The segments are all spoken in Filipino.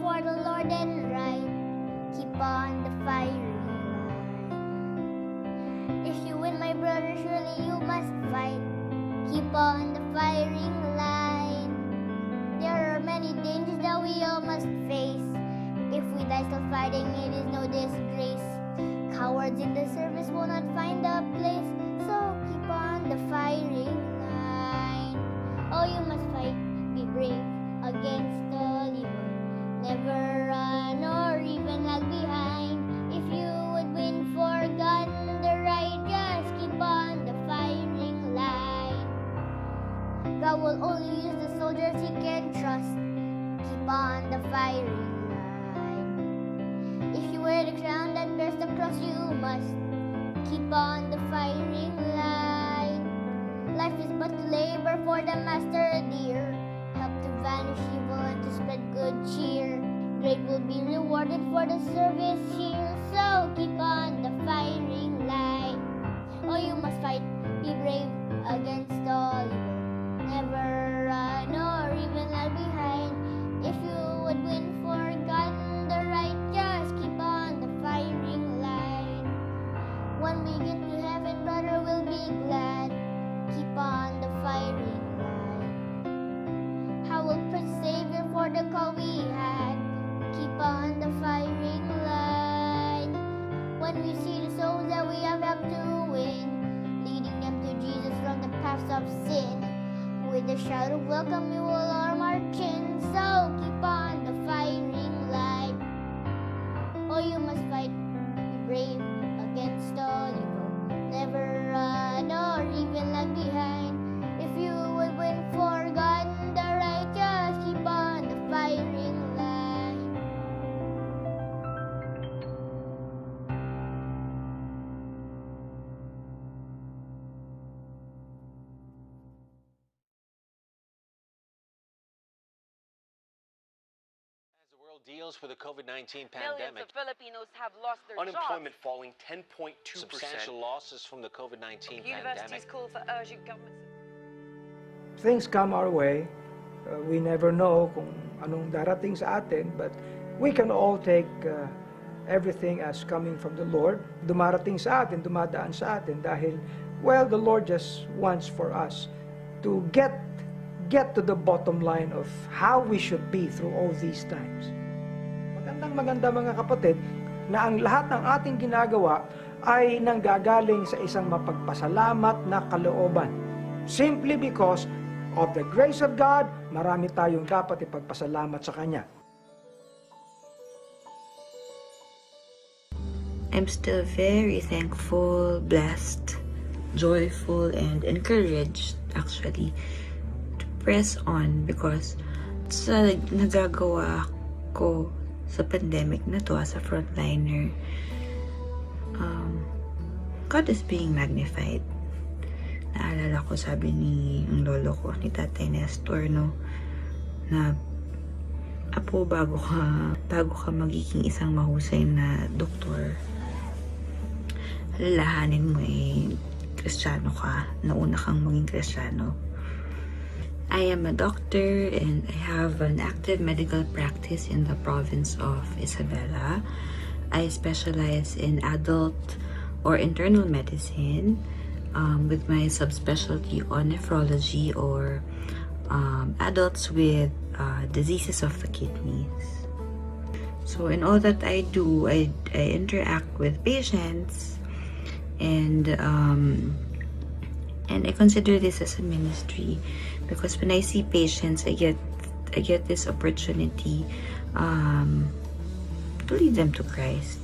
before the Lord and right. Keep on the firing line. If you win, my brother, surely you must fight. Keep on the firing line. There are many dangers that we all must face. If we die still fighting, it is no disgrace. Cowards in the service will not find a place. So keep on the firing line. Oh, you must fight, be brave against all evil. Never run or even lag behind. If you would win for God and the right, just keep on the firing line. God will only use the soldiers He can trust. Keep on the firing line. If you wear the crown that bears the cross, you must keep on the firing line. Life is but labor for the master dear. Help to vanish evil and to spread good cheer. Great will be rewarded for the service here. So keep on the firing line. Oh, you must fight, be brave against all evil. Never run or even lag behind. If you would win for God and the right, just keep on the firing line. When we get to heaven, brother, we'll be glad. Keep on the firing line. How will praise Savior for the call we had. Keep on the firing line. When we see the souls that we have helped to win, leading them to Jesus from the paths of sin. With a shout of welcome, we will all march in. So keep on the firing line. Oh, you must fight, be brave against all evil. Never run or even lag behind. If you would win for God and the right, just keep on the firing line. As the world deals with the COVID-19 Millions pandemic, of Filipinos have lost their Unemployment jobs. falling 10.2%. substantial losses from the COVID-19 Universities pandemic. call for urgent government. Things come our way. We never know kung anong darating sa atin, but we can all take everything as coming from the Lord. Dumarating sa atin, dumadaan sa atin dahil, well, the Lord just wants for us to get to the bottom line of how we should be through all these times. Maganda mga kapatid na ang lahat ng ating ginagawa ay nanggagaling sa isang mapagpasalamat na kalooban. Simply because of the grace of God, marami tayong dapat ipagpasalamat sa Kanya. I'm still very thankful, blessed, joyful, and encouraged actually to press on because sa nagagawa ko sa pandemic na to as a frontliner, God is being magnified. Naalala ko, sabi ni ang lolo ko, ni Tatay Nestor, no, na apo, bago ka magiging isang mahusay na doktor, alalahanin mo Kristiyano ka, nauna kang maging Kristiyano. I am a doctor and I have an active medical practice in the province of Isabela. I specialize in adult or internal medicine with my subspecialty on nephrology or adults with diseases of the kidneys. So in all that I do, I interact with patients, and I consider this as a ministry because when I see patients, I get this opportunity to lead them to Christ.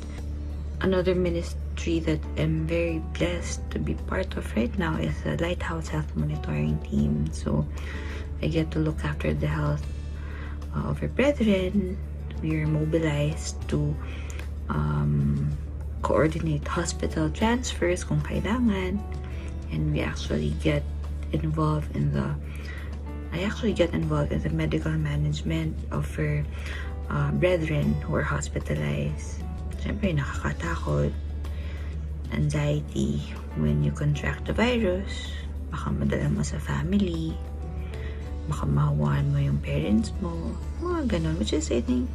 Another ministry that I'm very blessed to be part of right now is the Lighthouse Health Monitoring Team. So I get to look after the health of our brethren. We are mobilized to coordinate hospital transfers kung kailangan, and we actually get involved in the medical management of our brethren who are hospitalized. Siyempre, nakakatakot. Anxiety when you contract the virus. Baka madala mo sa family. Baka mahawahan mo yung parents mo. Mga ganon. Which is, I think,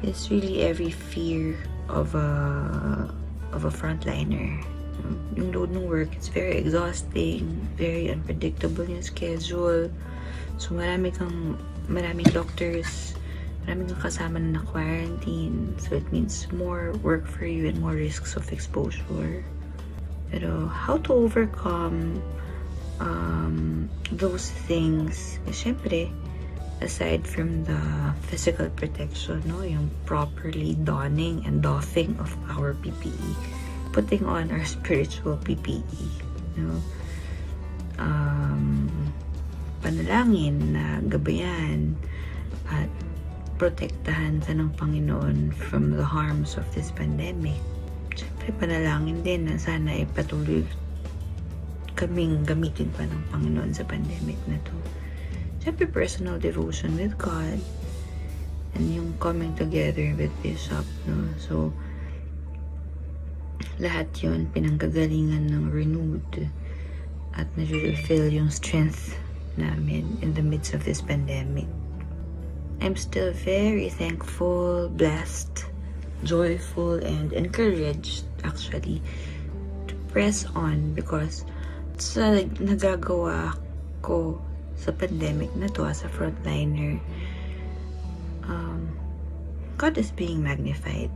It's really every fear of a frontliner. Yung load ng work, it's very exhausting, very unpredictable yung schedule. So maraming doctors, maraming kang kasama na quarantine. So it means more work for you and more risks of exposure. Pero how to overcome those things? Syempre, aside from the physical protection, no, yung properly donning and doffing of our PPE, putting on our spiritual PPE, no, panalangin na gabayan at protektahan sa ng Panginoon from the harms of this pandemic. Siyempre, panalangin din na sana ay patuloy kaming gamitin pa ng Panginoon sa pandemic na to. Siyempre, personal devotion with God and yung coming together with Bishop, no? So, lahat yun pinanggagalingan ng renewed at na-refill yung strength namin in the midst of this pandemic. I'm still very thankful, blessed, joyful, and encouraged, actually, to press on because sa nagagawa ko sa pandemic na to as a frontliner, God is being magnified.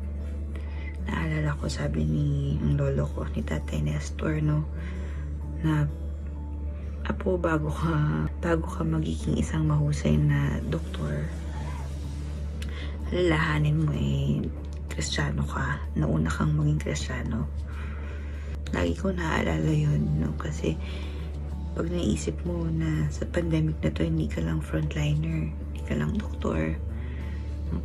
Naalala ko, sabi ni ang lolo ko, ni Tatay Nestor, no, na apo, bago ka magiging isang mahusay na doktor, alalahanin mo Kristiyano ka, nauna kang maging Kristiyano. Lagi ko naaalala yun, no, kasi pag naisip mo na sa pandemic na to, hindi ka lang frontliner, hindi ka lang doktor.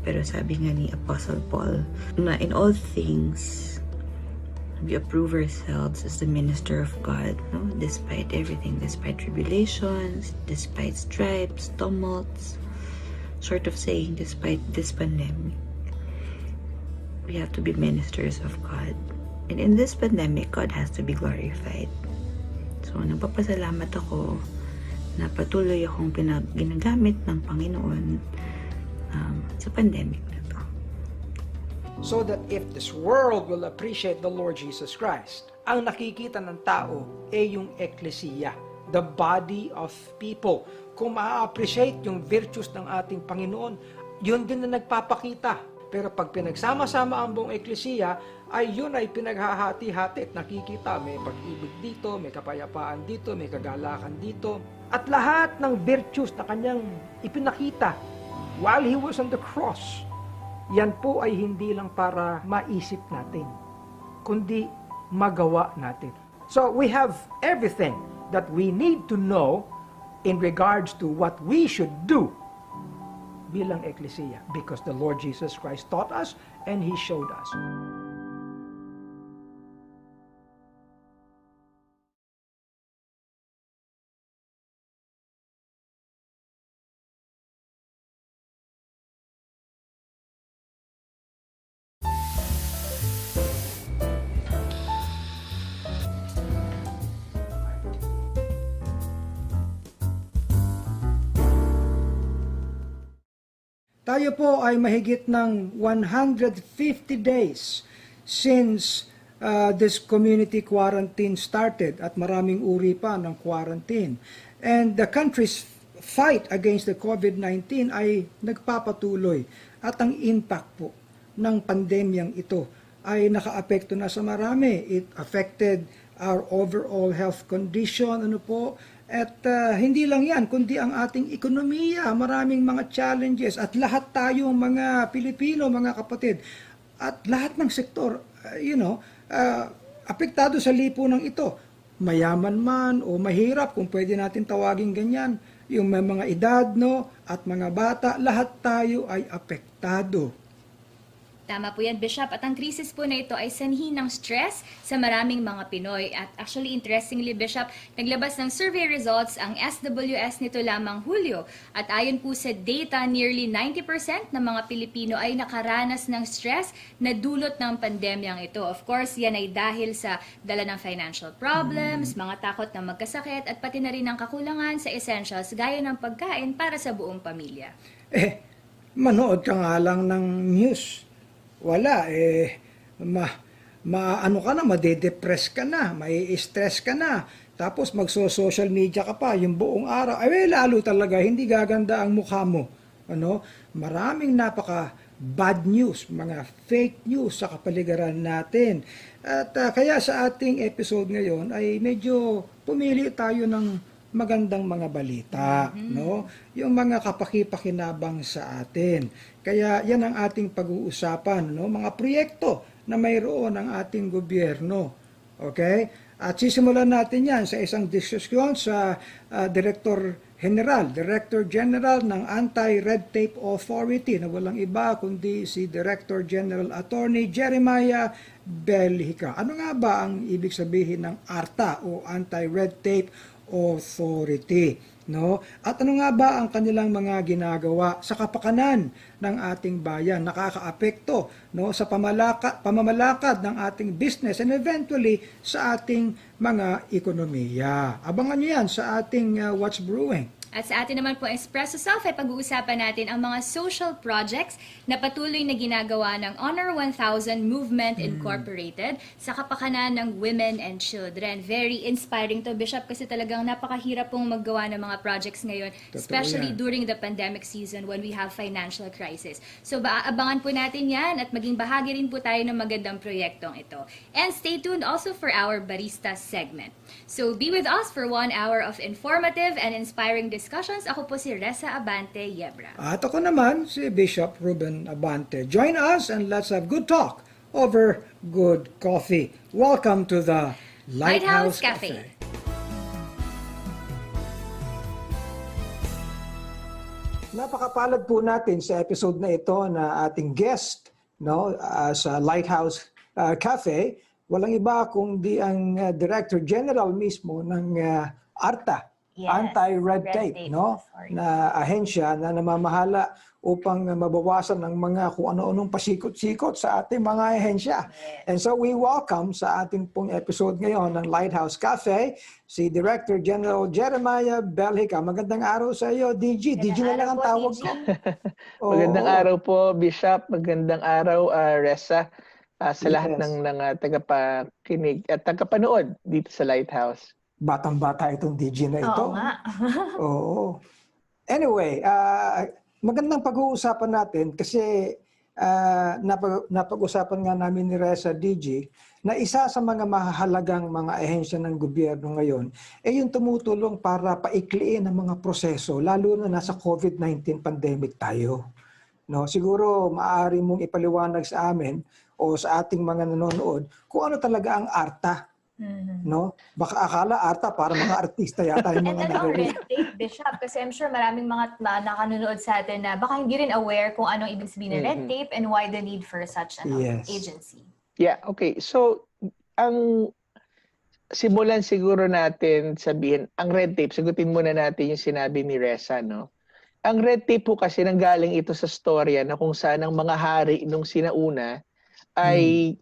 Pero sabi nga ni Apostle Paul, na in all things, we approve ourselves as the minister of God, no? Despite everything, despite tribulations, despite stripes, tumults, sort of saying, despite this pandemic, we have to be ministers of God. And in this pandemic, God has to be glorified. So, nagpapasalamat ako na patuloy akong ginagamit ng Panginoon sa pandemic na to. So that if this world will appreciate the Lord Jesus Christ, ang nakikita ng tao ay yung eklesiya, the body of people. Kung ma-appreciate yung virtues ng ating Panginoon, yun din na nagpapakita. Pero pag pinagsama-sama ang buong eklesiya, ay yun ay pinaghahati-hati at nakikita may pag-ibig dito, may kapayapaan dito, may kagalakan dito. At lahat ng virtues na kanyang ipinakita while He was on the cross, yan po ay hindi lang para maisip natin, kundi magawa natin. So we have everything that we need to know in regards to what we should do bilang eklesiya, because the Lord Jesus Christ taught us and He showed us. Tayo po ay mahigit ng 150 days since this community quarantine started at maraming uri pa ng quarantine. And the country's fight against the COVID-19 ay nagpapatuloy at ang impact po ng pandemyang ito ay nakaapekto na sa marami. It affected our overall health condition, at hindi lang yan, kundi ang ating ekonomiya, maraming mga challenges at lahat tayong mga Pilipino, mga kapatid, at lahat ng sektor, apektado sa lipunan ito. Mayaman man o mahirap, kung pwede natin tawagin ganyan, yung may mga edad, at mga bata, lahat tayo ay apektado. Tama po yan, Bishop. At ang krisis po na ito ay sanhi ng stress sa maraming mga Pinoy. At actually, interestingly, Bishop, naglabas ng survey results ang SWS nito lamang Hulyo. At ayon po sa data, nearly 90% ng mga Pilipino ay nakaranas ng stress na dulot ng pandemyang ito. Of course, yan ay dahil sa dala ng financial problems, mga takot na magkasakit, at pati na rin ang kakulangan sa essentials gaya ng pagkain para sa buong pamilya. manood ka nga lang ng news. Wala, ano ka na, madedepress ka na, may stress ka na, tapos magso-social media ka pa yung buong araw. Ay, lalo talaga, hindi gaganda ang mukha mo. Ano? Maraming bad news, mga fake news sa kapaligiran natin. At kaya sa ating episode ngayon ay medyo pumili tayo ng magandang mga balita, no? Yung mga kapakipakinabang sa atin. Kaya yan ang ating pag-uusapan, no? Mga proyekto na mayroon ng ating gobyerno. Okay? At sisimulan natin yan sa isang diskusyon sa Director General ng Anti-Red Tape Authority na walang iba kundi si Director General Attorney Jeremiah Belgica. Ano nga ba ang ibig sabihin ng ARTA o Anti-Red Tape Authority? No? At ano nga ba ang kanilang mga ginagawa sa kapakanan ng ating bayan, nakakaapekto, no, sa pamamalakad ng ating business and eventually sa ating mga ekonomiya. Abangan nyo yan sa ating What's Brewing. At sa atin naman po, Espresso Self, ay pag-uusapan natin ang mga social projects na patuloy na ginagawa ng Honor 1000 Movement Incorporated sa kapakanan ng women and children. Very inspiring to, Bishop, kasi talagang napakahirap pong maggawa ng mga projects ngayon, especially during the pandemic season when we have financial crisis. So abangan po natin yan at maging bahagi rin po tayo ng magandang proyektong ito. And stay tuned also for our Barista segment. So be with us for 1 hour of informative and inspiring discussions. Ako po si Reza Abante Yebra. At ako naman si Bishop Ruben Abante. Join us and let's have good talk over good coffee. Welcome to the Lighthouse Cafe. Napakapalad po natin sa episode na ito na ating guest, no, sa Lighthouse Cafe. Walang iba kundi ang Director General mismo ng ARTA, Anti-Red Tape, no, na ahensya na namamahala upang mabawasan ng mga kung ano-anong pasikot-sikot sa ating mga ahensya. And so we welcome sa ating pong episode ngayon ng Lighthouse Cafe si Director General Jeremiah Belgica. Magandang araw sa iyo, DG. DG na lang ang tawag ko. Magandang araw po, Bishop. Magandang araw, Reza. Sa lahat ng tagapakinig at tagapanood dito sa Lighthouse. Batang-bata itong DJ na ito. Oo nga. Oo. Anyway, magandang pag-uusapan natin kasi napag-usapan nga namin ni Reza DJ na isa sa mga mahalagang mga ahensya ng gobyerno ngayon ay yung tumutulong para paikliin ang mga proseso, lalo na nasa COVID-19 pandemic tayo. No, siguro maaari mong ipaliwanag sa amin o sa ating mga nanonood kung ano talaga ang ARTA. No? Baka akala ARTA para mga artista yata yung mga red tape, Bishop, kasi I'm sure maraming mga nakanonood sa atin na baka hindi rin aware kung anong ibig sabihin ng red tape and why the need for such an agency. Yeah, okay. So, ang simulan siguro natin sabihin, ang red tape, sagutin muna natin yung sinabi ni Reza, no? Ang red tape po kasi nanggaling ito sa storya na kung saan ang mga hari nung sinauna ay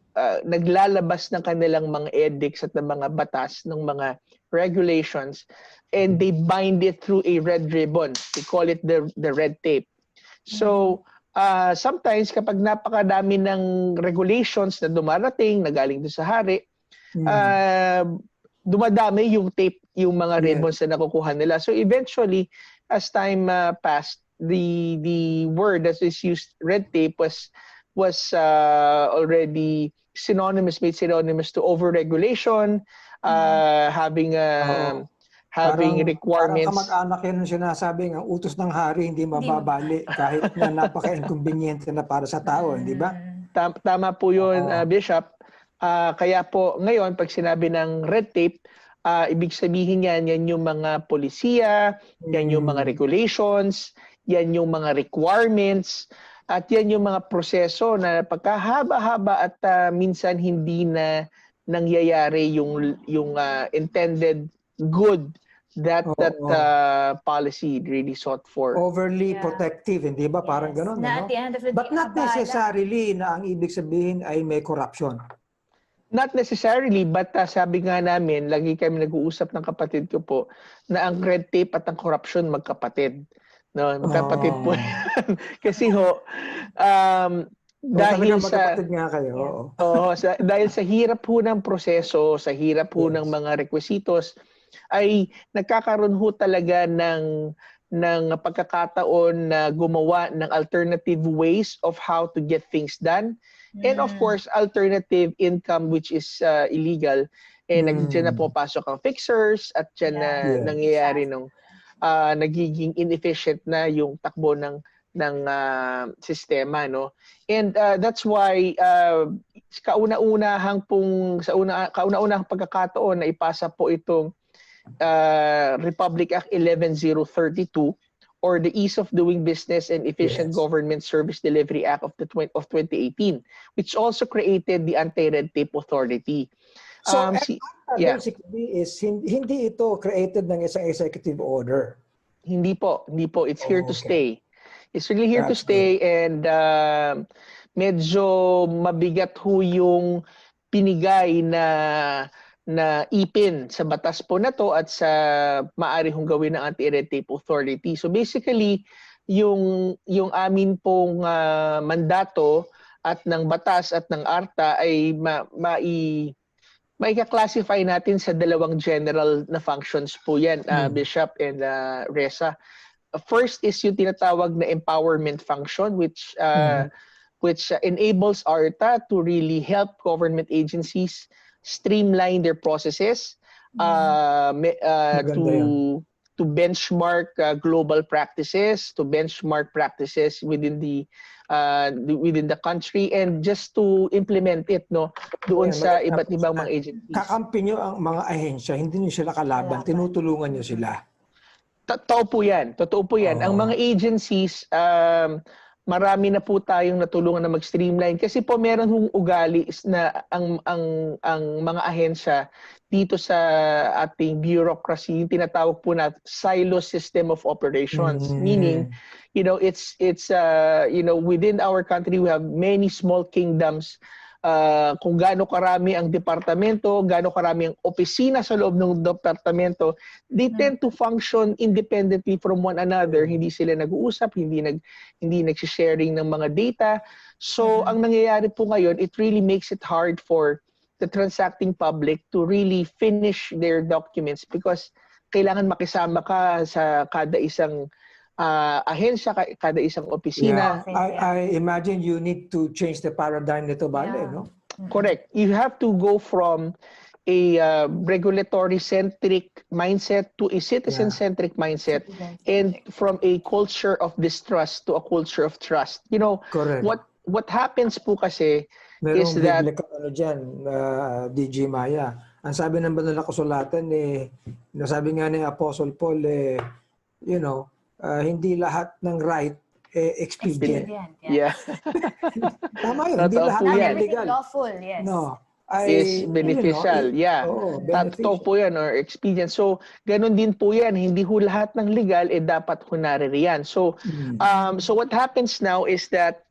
naglalabas ng kanilang mga edicts at ng mga batas, ng mga regulations, and they bind it through a red ribbon. We call it the red tape. So, sometimes kapag napakadami ng regulations na dumarating, na galing doon sa hari, dumadami yung tape, yung mga ribbons na nakukuha nila. So eventually, as time passed, the word that is used, red tape, was already made synonymous to overregulation, having requirements. Parang kamag-anak yan yung sinasabing ang utos ng hari hindi mababali kahit na napaka-inconvenient na para sa tao, hindi ba? Tama po yun, Bishop. Kaya po ngayon, pag sinabi ng red tape, ibig sabihin yan yung mga polisiya, yan yung mga regulations, yan yung mga requirements, at yan yung mga proseso na pagkahaba-haba at minsan hindi na nangyayari yung intended good that policy really sought for. Overly protective, hindi ba? Parang ganun. Na, no? But not necessarily na ang ibig sabihin ay may corruption. Not necessarily, but sabi nga namin, lagi kami nag-uusap ng kapatid ko po, na ang red tape at ang corruption magkapatid. No, magkapatid po. Oh. yan. Kasi ho, Talagang dahil sa magkapatid nga kayo. Oo. dahil sa hirap ho ng proseso, sa hirap ho ng mga requisitos, ay nagkakaroon ho talaga ng pagkakataon na gumawa ng alternative ways of how to get things done. And of course, alternative income which is illegal. Diyan na pumapasok ang fixers at diyan na nangyayari nung nagiging inefficient na yung takbo ng sistema, no. And that's why kauna-unahang pagkakataon na ipasa po itong Republic Act 11032 or the Ease of Doing Business and Efficient Government Service Delivery Act of 2018, which also created the Anti-Red Tape Authority. So, basically is hindi ito created ng isang executive order. Hindi po. It's here to stay. It's really here to stay, and medyo mabigat ho yung pinigay na ipin sa batas po na to at sa maaari hong gawin ng Anti-Red Tape Authority. So basically, yung amin pong mandato at ng batas at ng ARTA ay maika-classify natin sa dalawang general na functions po yan, Bishop and Reza. First is yung tinatawag na empowerment function, which enables ARTA to really help government agencies streamline their processes, to benchmark global practices, to benchmark practices within the country, and just to implement it, no, doon sa iba't ibang mga agencies. Kakampi nyo ang mga ahensya, hindi nyo sila kalaban, tinutulungan nyo sila. Totoo po yan. Ang mga agencies, marami na po tayong natulungan na mag-streamline kasi po meron hong ugali na ang mga ahensya dito sa ating bureaucracy, yung tinatawag po na silo system of operations. Meaning, it's within our country we have many small kingdoms. Kung gaano karami ang departamento, gaano karami ang opisina sa loob ng departamento, they tend to function independently from one another. Hindi sila nag-uusap, hindi nag-sharing ng mga data. So, ang nangyayari po ngayon, it really makes it hard for the transacting public to really finish their documents because kailangan makisama ka sa kada isang ahensya, kada isang opisina. I imagine you need to change the paradigm nito, Bale, no? Correct. You have to go from a regulatory-centric mindset to a citizen-centric mindset, and from a culture of distrust to a culture of trust. Correct. What happens po kasi is that DG Maya. Ang sabi ng banal na kasulatan nasabi nga ni Apostle Paul hindi lahat ng right expedient. Yeah. Tama yun. Hindi lahat ng legal. Lawful, yes. No. Is beneficial. Totoo po yan, or expedient. So, ganun din po yan. Hindi ho lahat ng legal, dapat ho naririyan. So, so what happens now is that,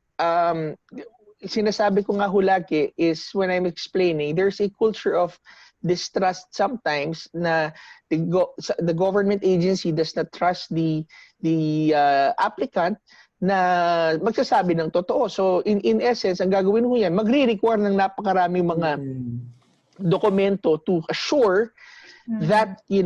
sinasabi ko nga ho lagi is when I'm explaining, there's a culture of distrust sometimes na the government agency does not trust the applicant na magsasabi ng totoo. So in essence, ang gagawin ho yan, magre-require ng napakaraming mga dokumento to assure that you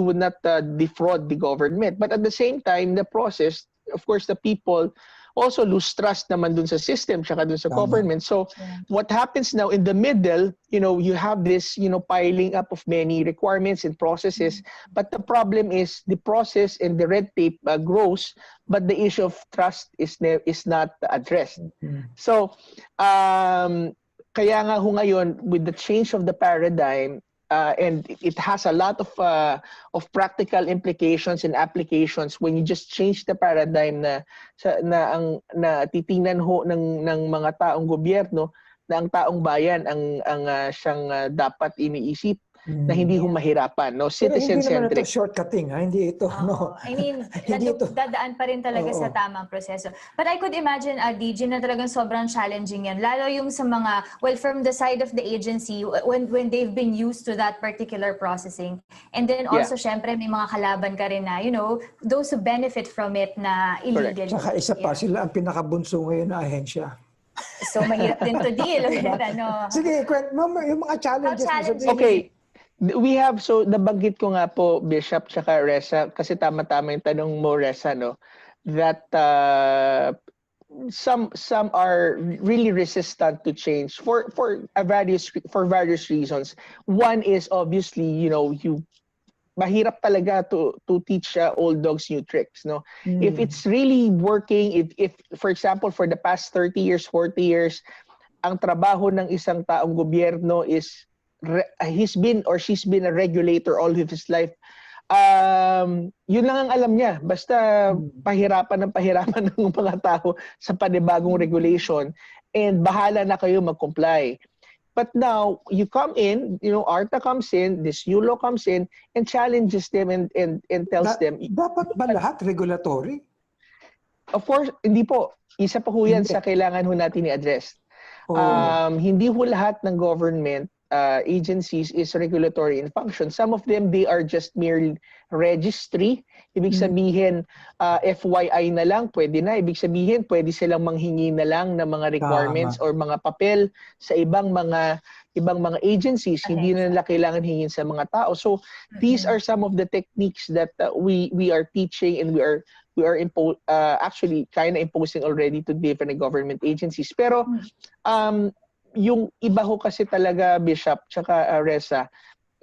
would not defraud the government. But at the same time, the process, of course, the people also lose trust naman dun sa system tsaka dun sa government. So what happens now in the middle, you have this, piling up of many requirements and processes, but the problem is the process and the red tape grows, but the issue of trust is not addressed. So kaya nga ho ngayon, with the change of the paradigm, and it has a lot of practical implications and applications when you just change the paradigm na titingnan ho ng mga taong gobyerno na ang taong bayan ang siyang dapat iniisip na hindi humahirapan, no? Pero hindi naman ito Citizen-centric. shortcutting, hindi ito, no? I mean, Hindi ito. dadaan pa rin talaga Oo. sa tamang proseso. But I could imagine, DJ, na talagang sobrang challenging yan. Lalo yung sa mga, well, from the side of the agency, when they've been used to that particular processing. And then also, syempre, may mga kalaban ka rin na, you know, those who benefit from it na illegally. Tsaka isa pa, sila ang pinakabunso ngayon na ahensya. So, mahirap din to deal with, ano. Sige, yung mga challenges. How challenging? Okay. We have, so nabanggit ko nga po, Bishop tsaka Reza, kasi tama-tama yung tanong mo, Reza, no? That some are really resistant to change for various reasons. One is obviously, you know, mahirap talaga to teach old dogs new tricks, no? If it's really working, if for example for the past 30 years, 40 years, ang trabaho ng isang taong gobyerno is he's been or she's been a regulator all of his life. Yun lang ang alam niya. Basta pahirapan ng mga tao sa panibagong regulation and bahala na kayo mag-comply. But now, you come in, you know, ARTA comes in, this new law comes in and challenges them and tells them. Dapat ba lahat regulatory? Of course, hindi po. Isa pa ho yan sa kailangan ho natin i-address. Hindi ho lahat ng government agencies is regulatory in function. Some of them, they are just mere registry. Ibig sabihin, FYI na lang, pwede na. Ibig sabihin, pwede silang manghingi na lang ng mga requirements or mga papel sa ibang mga agencies. Hindi na nila kailangan hingin sa mga tao. So, these are some of the techniques that we are teaching and we are actually kind of imposing already to different government agencies. Pero, yung iba ho kasi talaga, Bishop, tsaka Reza,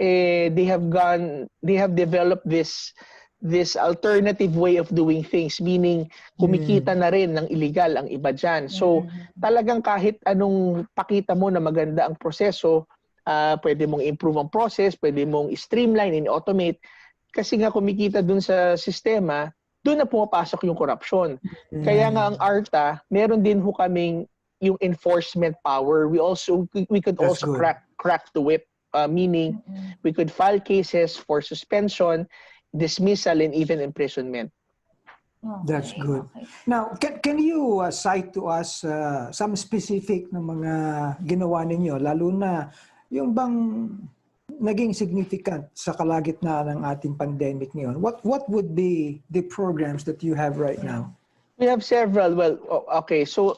they have developed this alternative way of doing things, meaning kumikita na rin ng illegal ang iba dyan. So, talagang kahit anong pakita mo na maganda ang proseso, pwede mong improve ang process, pwede mong streamline and automate, kasi nga kumikita dun sa sistema, dun na pumapasok yung corruption. Kaya nga ang ARTA, meron din ho kaming yung enforcement power. We could also crack the whip, meaning we could file cases for suspension, dismissal, and even imprisonment. That's good. Now, can you cite to us some specific na mga ginawa ninyo, lalo na yung bang naging significant sa kalagitnaan ng ating pandemic ngayon? What would be the programs that you have right now? We have several. Well, okay. So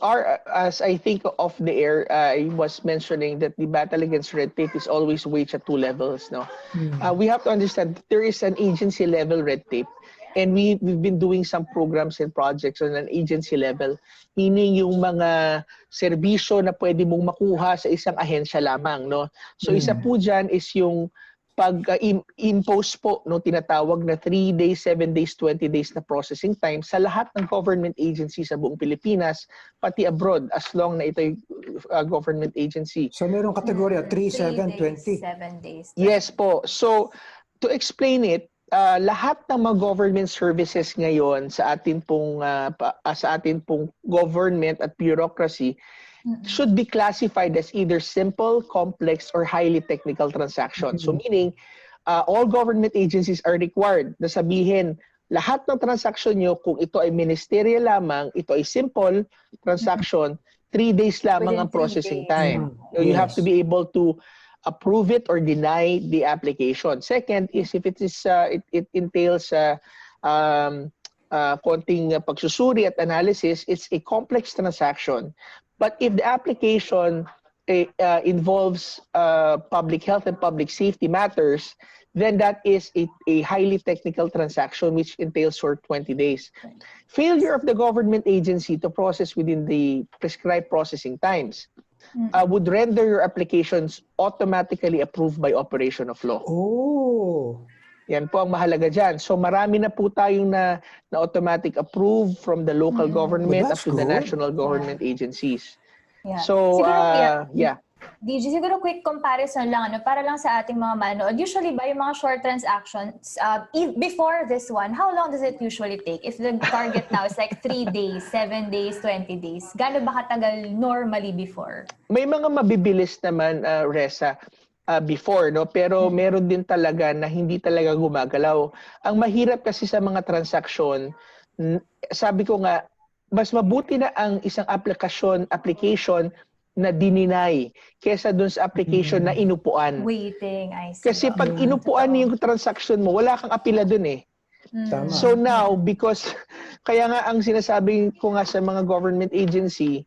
as I think off the air, I was mentioning that the battle against red tape is always waged at two levels. No, we have to understand that there is an agency level red tape, and we've been doing some programs and projects on an agency level, meaning yung mga serbisyo na pwede mong makuha sa isang ahensya lamang. No, so isa po dyan is yung pag-impose po, no, tinatawag na 3 days, 7 days, 20 days na processing time sa lahat ng government agency sa buong Pilipinas, pati abroad, as long na ito'y government agency. So merong kategorya 3, 7, 20? 7 days. Yes po. So, to explain it, lahat ng mga government services ngayon sa atin pong government at bureaucracy should be classified as either simple, complex, or highly technical transactions. So meaning, all government agencies are required na sabihin, lahat ng transaction nyo, kung ito ay ministerial lamang, ito ay simple transaction, 3 days lamang ang processing time. So you have to be able to approve it or deny the application. Second is if it entails konting pagsusuri at analysis, it's a complex transaction. But if the application involves public health and public safety matters, then that is a highly technical transaction which entails for 20 days. Failure of the government agency to process within the prescribed processing times would render your applications automatically approved by operation of law. Oh! Yan po ang mahalaga dyan. So marami na po tayong na automatic approved from the local government up to the national government agencies. Yeah. So, siguro, DJ, siguro quick comparison lang, para lang sa ating mga manood. Usually ba yung mga short transactions, before this one, how long does it usually take? If the target now is like 3 days, 7 days, 20 days, gaano ba katagal normally before? May mga mabibilis naman, Reza. before, no? Pero meron din talaga na hindi talaga gumagalaw. Ang mahirap kasi sa mga transaction, sabi ko nga, mas mabuti na ang isang application na dininay kesa dun sa application na inupuan. Waiting, I see. Kasi pag inupuan yung transaction mo, wala kang apila dun eh. Tama. So now, because, kaya nga ang sinasabi ko nga sa mga government agency,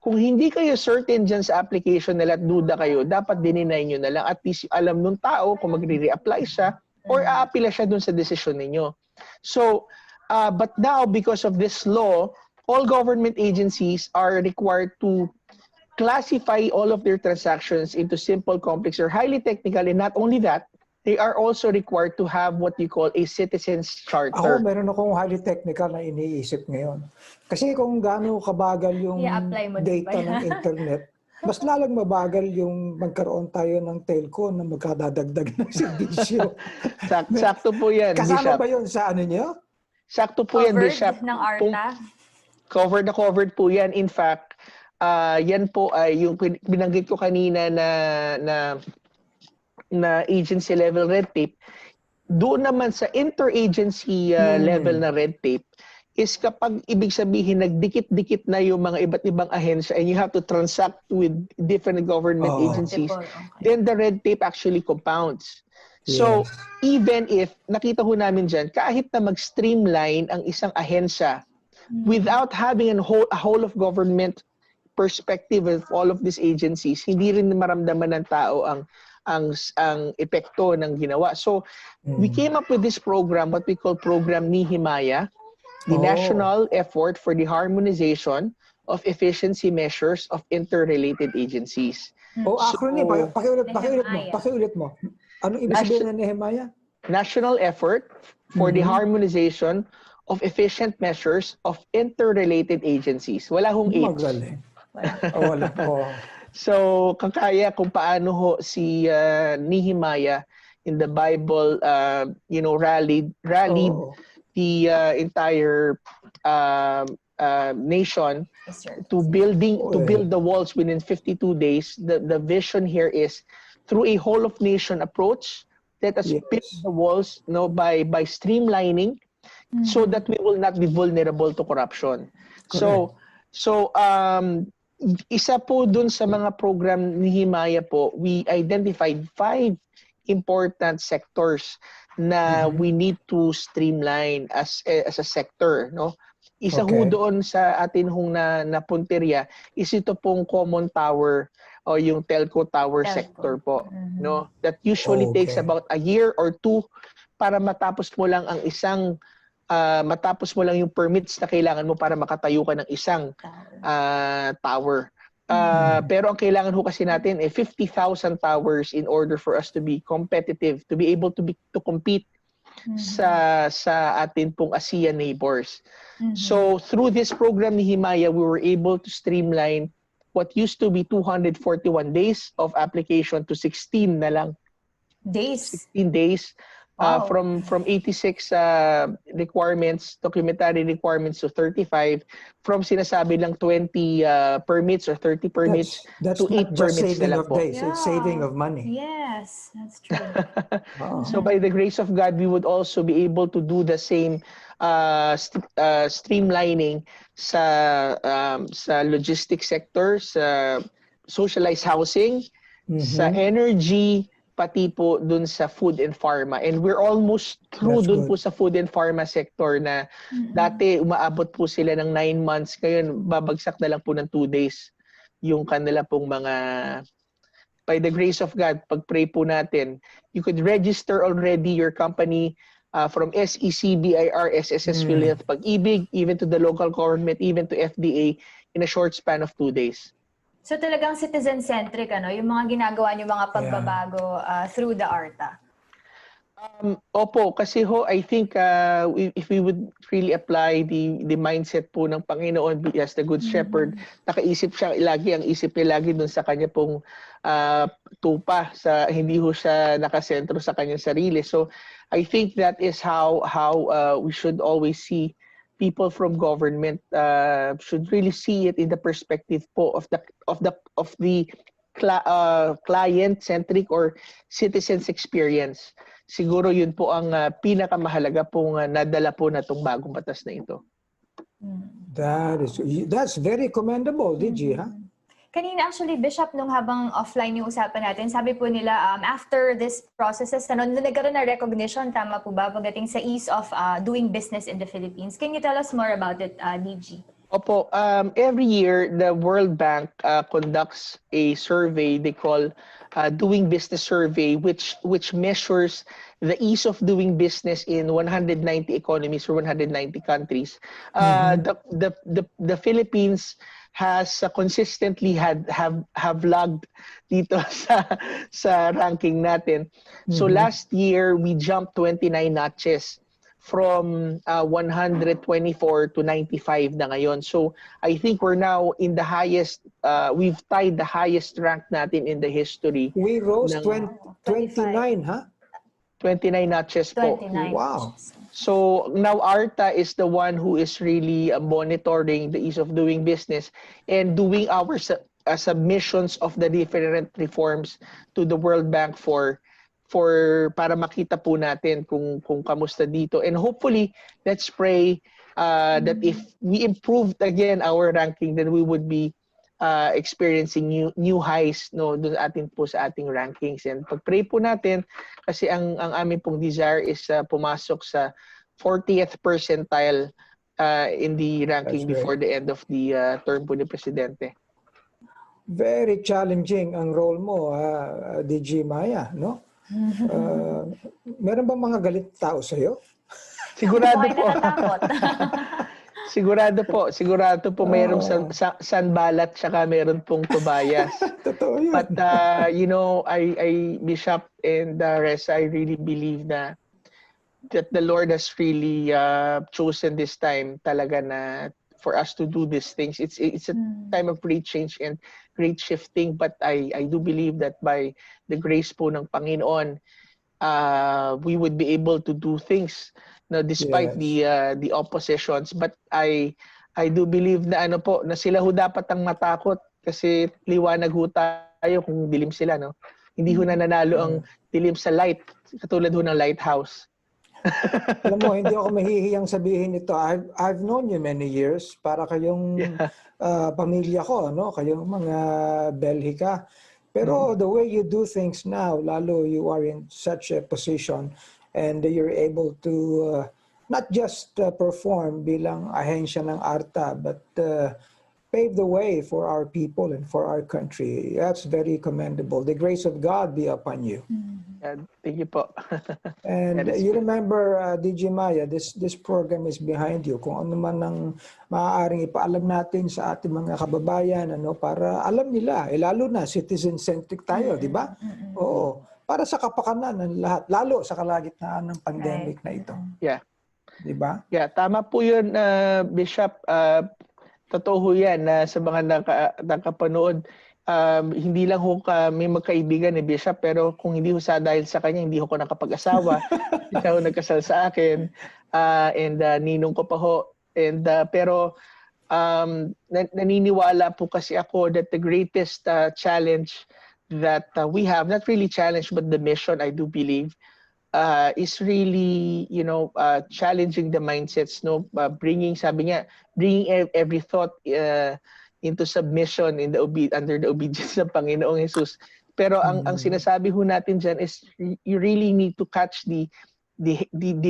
kung hindi kayo certain dyan sa application nila at duda kayo, dapat dininay nyo na lang. At least alam nung tao kung magre-reapply siya or aapila siya dun sa desisyon ninyo. So, but now, because of this law, all government agencies are required to classify all of their transactions into simple, complex, or highly technical. And not only that, they are also required to have what you call a citizen's charter. Ako, meron akong highly technical na iniisip ngayon. Kasi kung gaano kabagal yung I-apply mo din data ba yan? ng internet, mas lalang mabagal yung magkaroon tayo ng telco na magkadadagdag ng serbisyo. Sakto po yan, Kasama Bishop. ba yun sa ano nyo? Sakto po yan, Bishop. Covered ng ARTA? Covered po yan. In fact, yan po ay yung binanggit ko kanina na agency level red tape. Doon naman sa interagency level na red tape is kapag ibig sabihin nagdikit-dikit na yung mga iba't ibang ahensya and you have to transact with different government agencies, then the red tape actually compounds. So, even if, nakita ho namin dyan, kahit na mag-streamline ang isang ahensya without having a whole of government perspective of all of these agencies, hindi rin maramdaman ng tao ang epekto ng ginawa. So, we came up with this program, what we call Program Nihimaya, the national effort for the harmonization of efficiency measures of interrelated agencies. Acronym, pakiulit mo. Ano ibig sabihin ng Nehemiah? National effort for the harmonization of efficient measures of interrelated agencies. Wala hong H. Magaling. Wala po. So, kakaya kung paano ho si Nehemiah in the Bible, rallied the entire nation to build the walls within 52 days. The vision here is through a whole of nation approach, let us build the walls by streamlining so that we will not be vulnerable to corruption. Correct. So isa po dun sa mga program ni Himaya po, we identified 5 important sectors na we need to streamline as a sector, no? Isa ho doon sa atin hong na punteriya is ito pong common tower o yung telco tower sector po, no? That usually takes about a year or 2 para matapos mo lang ang isang matapos mo lang yung permits na kailangan mo para makatayo ka ng isang tower. Pero ang kailangan ho kasi natin 50,000 towers in order for us to be competitive, to be able to compete sa atin pong ASEAN neighbors. So through this program ni Himaya, we were able to streamline what used to be 241 days of application to 16 na lang. 16 days. From 86 requirements, documentary requirements to 35, from sinasabi lang 20 permits or 30 permits to 8 permits na lang po. It's saving of money. Yes, that's true. So by the grace of God, we would also be able to do the same streamlining sa logistics sector, sa socialized housing, sa energy, pati po dun sa food and pharma. And we're almost through dun po sa food and pharma sector na dati umaabot po sila ng 9 months. Ngayon, babagsak na lang po ng 2 days yung kanila pong mga, by the grace of God, pag-pray po natin, you could register already your company from SEC, BIR, SSS, Philippines, Pag-ibig, even to the local government, even to FDA in a short span of 2 days. So talagang citizen-centric, yung mga ginagawa niyo mga pagbabago through the ARTA? Opo, kasi ho, I think if we would really apply the mindset po ng Panginoon as the Good Shepherd, nakaisip siya lagi, ang isip niya lagi dun sa kanya pong tupa, hindi ho siya nakasentro sa kanyang sarili. So I think that is how we should always see people from government should really see it in the perspective po of the client-centric or citizens experience. Siguro yun po ang pinakamahalaga pong nadala po na itong bagong batas na ito. That's very commendable, DG, ha? Kanina actually, Bishop, nung habang offline yung usapan natin, sabi po nila after this processes, nagkaroon na recognition, tama po ba, pagdating sa ease of doing business in the Philippines. Can you tell us more about it, DG? Opo, every year, the World Bank conducts a survey they call Doing Business Survey, which measures the ease of doing business in 190 economies or 190 countries. The Philippines has consistently have lagged dito sa ranking natin. So last year we jumped 29 notches from 124 to 95 na ngayon. So I think we're now in the highest, we've tied the highest rank natin in the history. We rose ng 29, huh? 29 notches po. 29. Wow. So now ARTA is the one who is really monitoring the ease of doing business and doing our submissions of the different reforms to the World Bank for para makita po natin kung kamusta dito. And hopefully, let's pray that if we improved again our ranking, then we would be experiencing new highs doon po sa ating rankings. And pag-pray po natin kasi ang amin pong desire is pumasok sa 40th percentile in the ranking before the end of the term po ni Presidente. Very challenging ang role mo, DG Maya, no? Meron ba mga galit tao sa'yo? Sigurado po. Sigurado po mayroong Sanbalat tsaka meron pong Tobias. Totoo yun. But you know, I Bishop and Reza, I really believe that the Lord has really chosen this time talaga na for us to do these things. It's a time of great change and great shifting, but I do believe that by the grace po ng Panginoon, we would be able to do things despite the oppositions. But I do believe na na sila ho dapat ang matakot kasi liwanag ho tayo kung dilim sila, no? Hindi ho nananalo ang dilim sa light, katulad ho ng Lighthouse. Alam mo, hindi ako mahihiyang sabihin ito. I've known you many years. Para kayong pamilya ko, no? Kayong mga Belgica. Pero the way you do things now, lalo you are in such a position and you're able to not just perform bilang ahensya ng ARTA, but pave the way for our people and for our country. That's very commendable. The grace of God be upon you. Thank you po. And you remember, DG Maya, this program is behind you. Kung ano man ang maaaring ipaalam natin sa ating mga kababayan, para alam nila, lalo na citizen-centric tayo, di ba? Oo. Para sa kapakanan ng lahat, lalo sa kalagitnaan ng pandemic na ito. Yeah. Di ba? Yeah, tama po yun, Bishop. Totoo yan na sa mga nakapanood, hindi lang ho kami magkaibigan ni Bishop, pero kung hindi ho dahil sa kanya, hindi ho ko nakapag-asawa. Siya ho nagkasal sa akin, and ninong ko pa ho. And, pero naniniwala po kasi ako that the greatest challenge that we have, not really challenge, but the mission, I do believe, is really, challenging the mindsets, bringing every thought into submission under the obedience ng Panginoong Jesus. Pero ang sinasabi ho natin dyan is you really need to catch the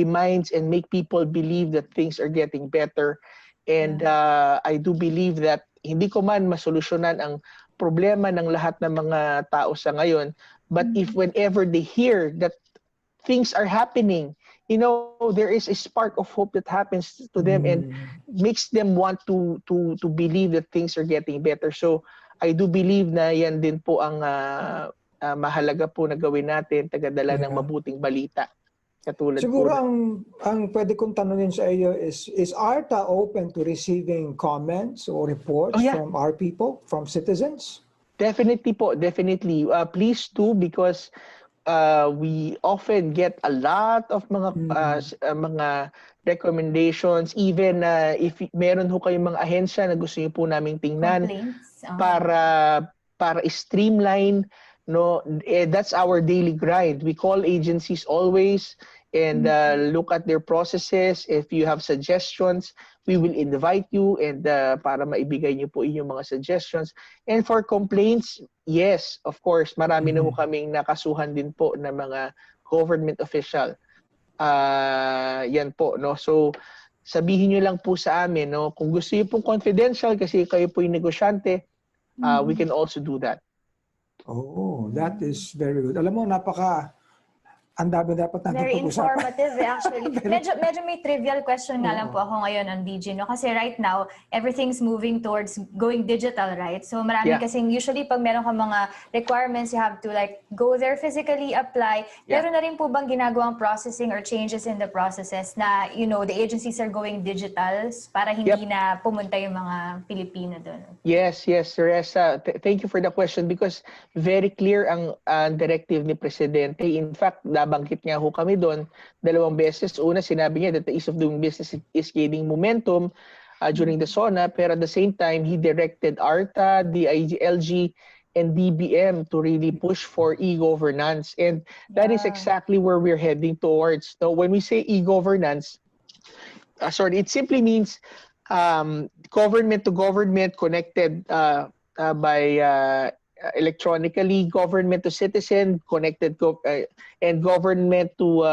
minds and make people believe that things are getting better. And I do believe that hindi ko man masolusyonan ang problema ng lahat ng mga tao sa ngayon, but if whenever they hear that things are happening, there is a spark of hope that happens to them and makes them want to believe that things are getting better. So I do believe na yan din po ang mahalaga po na gawin natin, tagadala ng mabuting balita. Katulad siguro po. ang pwede kong tanungin sa iyo is ARTA open to receiving comments or reports from our people, from citizens? Definitely po, definitely. Please do, because we often get a lot of mga recommendations, even if meron ho kayong mga ahensya na gusto niyo po naming tingnan para para streamline, no, that's our daily grind. We call agencies always and look at their processes. If you have suggestions, we will invite you and para maibigay niyo po inyong mga suggestions. And for complaints, yes, of course, marami na po kaming nakasuhan din po na mga government official. Yan po, no? So, sabihin niyo lang po sa amin, no? Kung gusto niyo pong confidential kasi kayo po yung negosyante, we can also do that. Oh, that is very good. Alam mo, ang dami dapat natin Very pag-usapan. informative actually. medyo may trivial question nga lang po ako ngayon on DG, no? Kasi right now, everything's moving towards going digital, right? So marami kasing usually pag meron ka mga requirements, you have to like go there physically, apply. Meron na rin po bang ginagawang processing or changes in the processes na, you know, the agencies are going digital para hindi na pumunta yung mga Pilipino doon? Yes, Teresa. Thank you for the question because very clear ang directive ni Presidente. In fact, nabanggit nga ho kami doon 2 beses. Una, sinabi niya that the ease of doing business is gaining momentum during the SONA, pero at the same time, he directed ARTA, DILG, and DBM to really push for e-governance. And that is exactly where we're heading towards. So when we say e-governance, it simply means government to government connected by electronically, government to citizen connected, and government to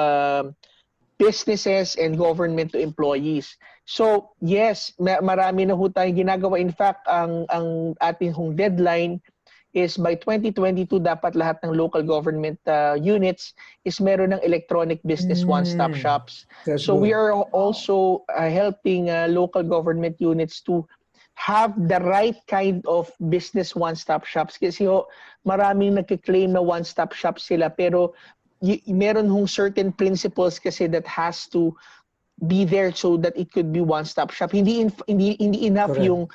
businesses and government to employees. So yes, marami na ho tayong ginagawa. In fact, ang ating hong deadline is by 2022 dapat lahat ng local government units is meron ng electronic business one-stop shops. So we are also helping local government units to have the right kind of business one-stop shops. Kasi maraming nagkiklaim na one-stop shop sila, pero meron hong certain principles kasi that has to be there so that it could be one-stop shop. Hindi enough yung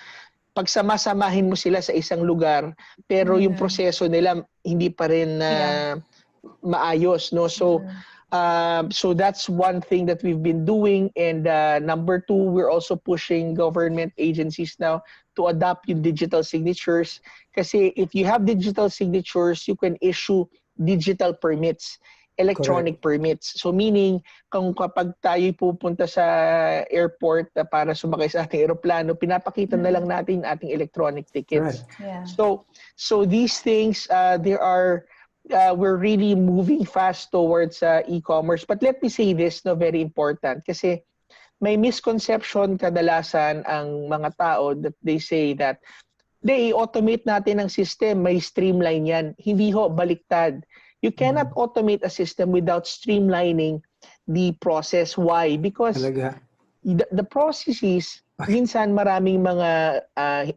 pagsama-samahin mo sila sa isang lugar, pero yung proseso nila hindi pa rin maayos, no? So that's one thing that we've been doing. And number 2, we're also pushing government agencies now to adopt yung digital signatures. Kasi if you have digital signatures, you can issue digital permits, electronic permits. So meaning, kapag tayo pupunta sa airport para sumakay sa ating aeroplano, pinapakita na lang natin ating electronic tickets. So these things, we're really moving fast towards e-commerce. But let me say this, no, very important, kasi may misconception kadalasan ang mga tao that they say that automate natin ang system, may streamline yan. Hindi ho, baliktad. You cannot automate a system without streamlining the process. Why? Because the processes, minsan maraming mga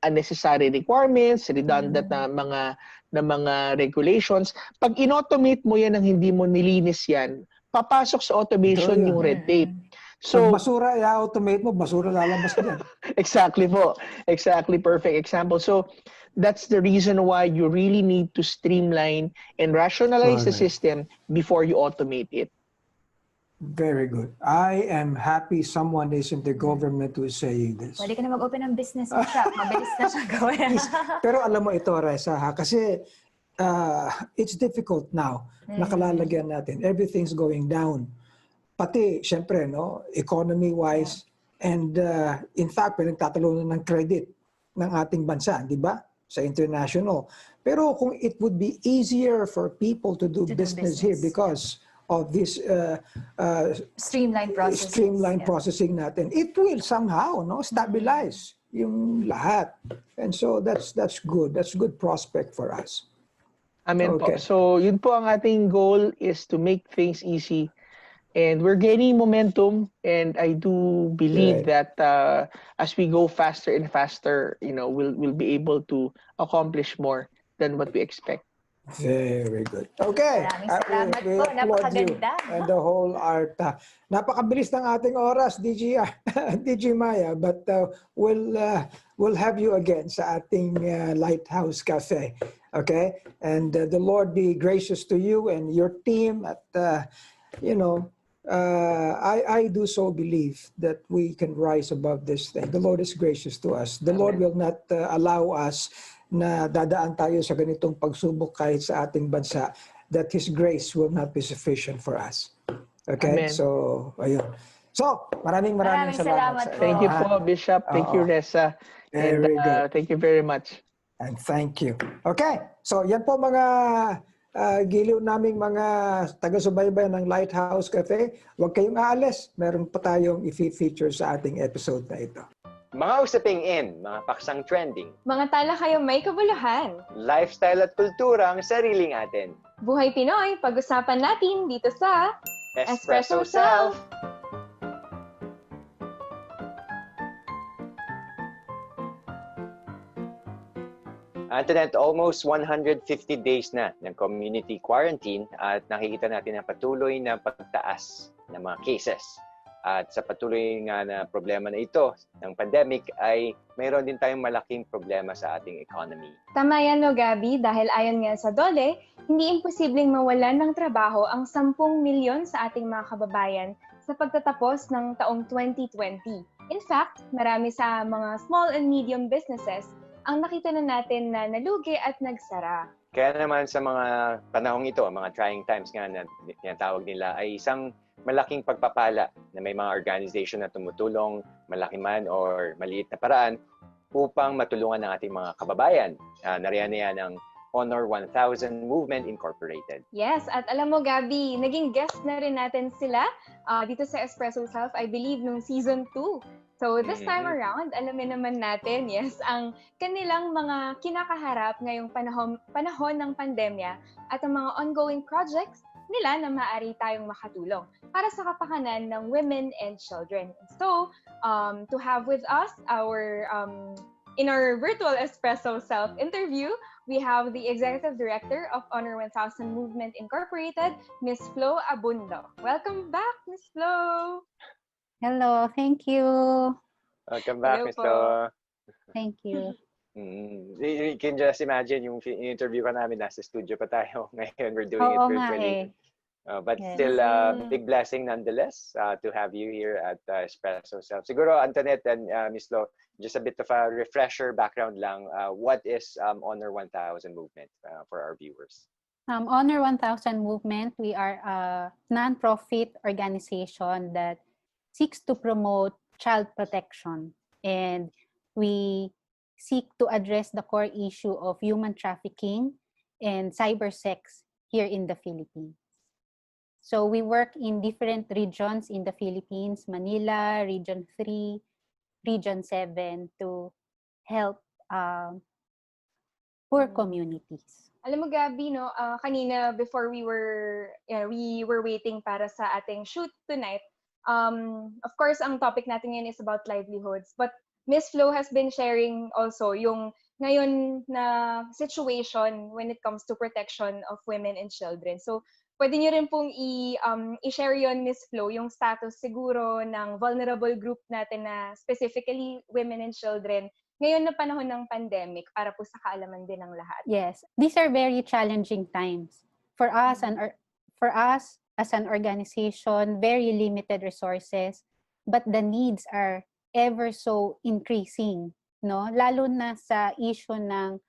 unnecessary requirements, redundant na mga regulations. Pag in-automate mo yan ang hindi mo nilinis yan, papasok sa automation yung red tape. So, pag basura, i-automate mo, basura lalabas yan. Exactly po. Exactly, perfect example. So, that's the reason why you really need to streamline and rationalize the system before you automate it. Very good. I am happy someone is in the government who is saying this. Pwede ka na mag-open ng business shop. Mabilis na siya gawin. Pero alam mo ito, Reza, kasi it's difficult now. Nakalalagyan natin. Everything's going down. Pati, syempre, no, economy-wise, and in fact, pinagtatalunan ng credit ng ating bansa, di ba? Sa international. Pero kung it would be easier for people to do business here because of this streamline processing natin, it will somehow stabilize yung lahat. And so that's good. That's good prospect for us. Amen po. So yun po ang ating goal is to make things easy. And we're gaining momentum, and I do believe that as we go faster and faster, we'll be able to accomplish more than what we expect. Very good. Okay. Maraming salamat po. Napakaganda. And the whole ARTA. Napakabilis ng ating oras, DG Maya, but we'll have you again sa ating Lighthouse Cafe. Okay? And the Lord be gracious to you and your team at I do so believe that we can rise above this thing. The Lord is gracious to us. The Lord will not allow us na dadaan tayo sa ganitong pagsubok kahit sa ating bansa, that His grace will not be sufficient for us. Okay? Amen. So, ayun. So, maraming Maraming salamat salamat sa po. Thank you ha? po, Bishop. Thank you, Oo. Ressa. And Very good. thank you very much. And thank you. Okay, so yan po mga giliw naming mga taga-subaybay ng Lighthouse Cafe. Huwag kayong aalis. Meron pa tayong i-feature sa ating episode na ito. Mga usaping in, mga paksang trending, Mga talakayang may kabuluhan. lifestyle at kultura ang sariling atin. Buhay Pinoy, pag-usapan natin dito sa Espresso Self! Antonette, almost 150 days na ng community quarantine at nakikita natin ang patuloy na pagtaas ng mga cases. At sa patuloy nga na problema na ito ng pandemic ay mayroon din tayong malaking problema sa ating economy. Tama yan, no, Gabby, dahil ayon nga sa DOLE, hindi imposibleng mawalan ng trabaho ang 10 milyon sa ating mga kababayan sa pagtatapos ng taong 2020. In fact, marami sa mga small and medium businesses ang nakita na natin na nalugi at nagsara. Kaya naman sa mga panahong ito, mga trying times nga na tinatawag nila, ay isang malaking pagpapala na may mga organization na tumutulong, malaki man or maliit na paraan, upang matulungan ng ating mga kababayan. Nariyan na yan ang Honor 1000 Movement Incorporated. Yes, at alam mo, Gabby, naging guest na rin natin sila dito sa Espresso Self, I believe, nung season 2. So this time around, alamin naman natin, yes, ang kanilang mga kinakaharap ngayong panahon ng pandemya at ang mga ongoing projects nila na maaari tayong makatulong para sa kapakanan ng women and children. So, to have with us in our virtual Espresso Self interview, we have the Executive Director of Honor 1000 Movement Incorporated, Ms. Flo Abundo. Welcome back, Ms. Flo! Hello, thank you. Welcome back, Hello Ms. po. Flo. Thank you. You can just imagine yung interview ka namin, nasa studio pa tayo. Ngayon, we're doing it Oo nga virtually. But Yes. still, big blessing nonetheless to have you here at Espresso Self. Siguro, Antonette and Ms. Flo, just a bit of a refresher background lang. What is Honor 1000 Movement for our viewers? Honor 1000 Movement, we are a non-profit organization that seeks to promote child protection, and we seek to address the core issue of human trafficking and cyber sex here in the Philippines. So we work in different regions in the Philippines, Manila, Region 3, Region 7, to help poor communities. Alam mo, Gabby, no, kanina before we were waiting para sa ating shoot tonight, of course, ang topic natin ngayon is about livelihoods. But Miss Flo has been sharing also yung ngayon na situation when it comes to protection of women and children. So, pwede niyo rin pong i-share yon, Miss Flo, yung status siguro ng vulnerable group natin na specifically women and children ngayon na panahon ng pandemic para po sa kaalaman din ng lahat. Yes, these are very challenging times for us as an organization, very limited resources, but the needs are ever so increasing, no? Lalo na sa issue ng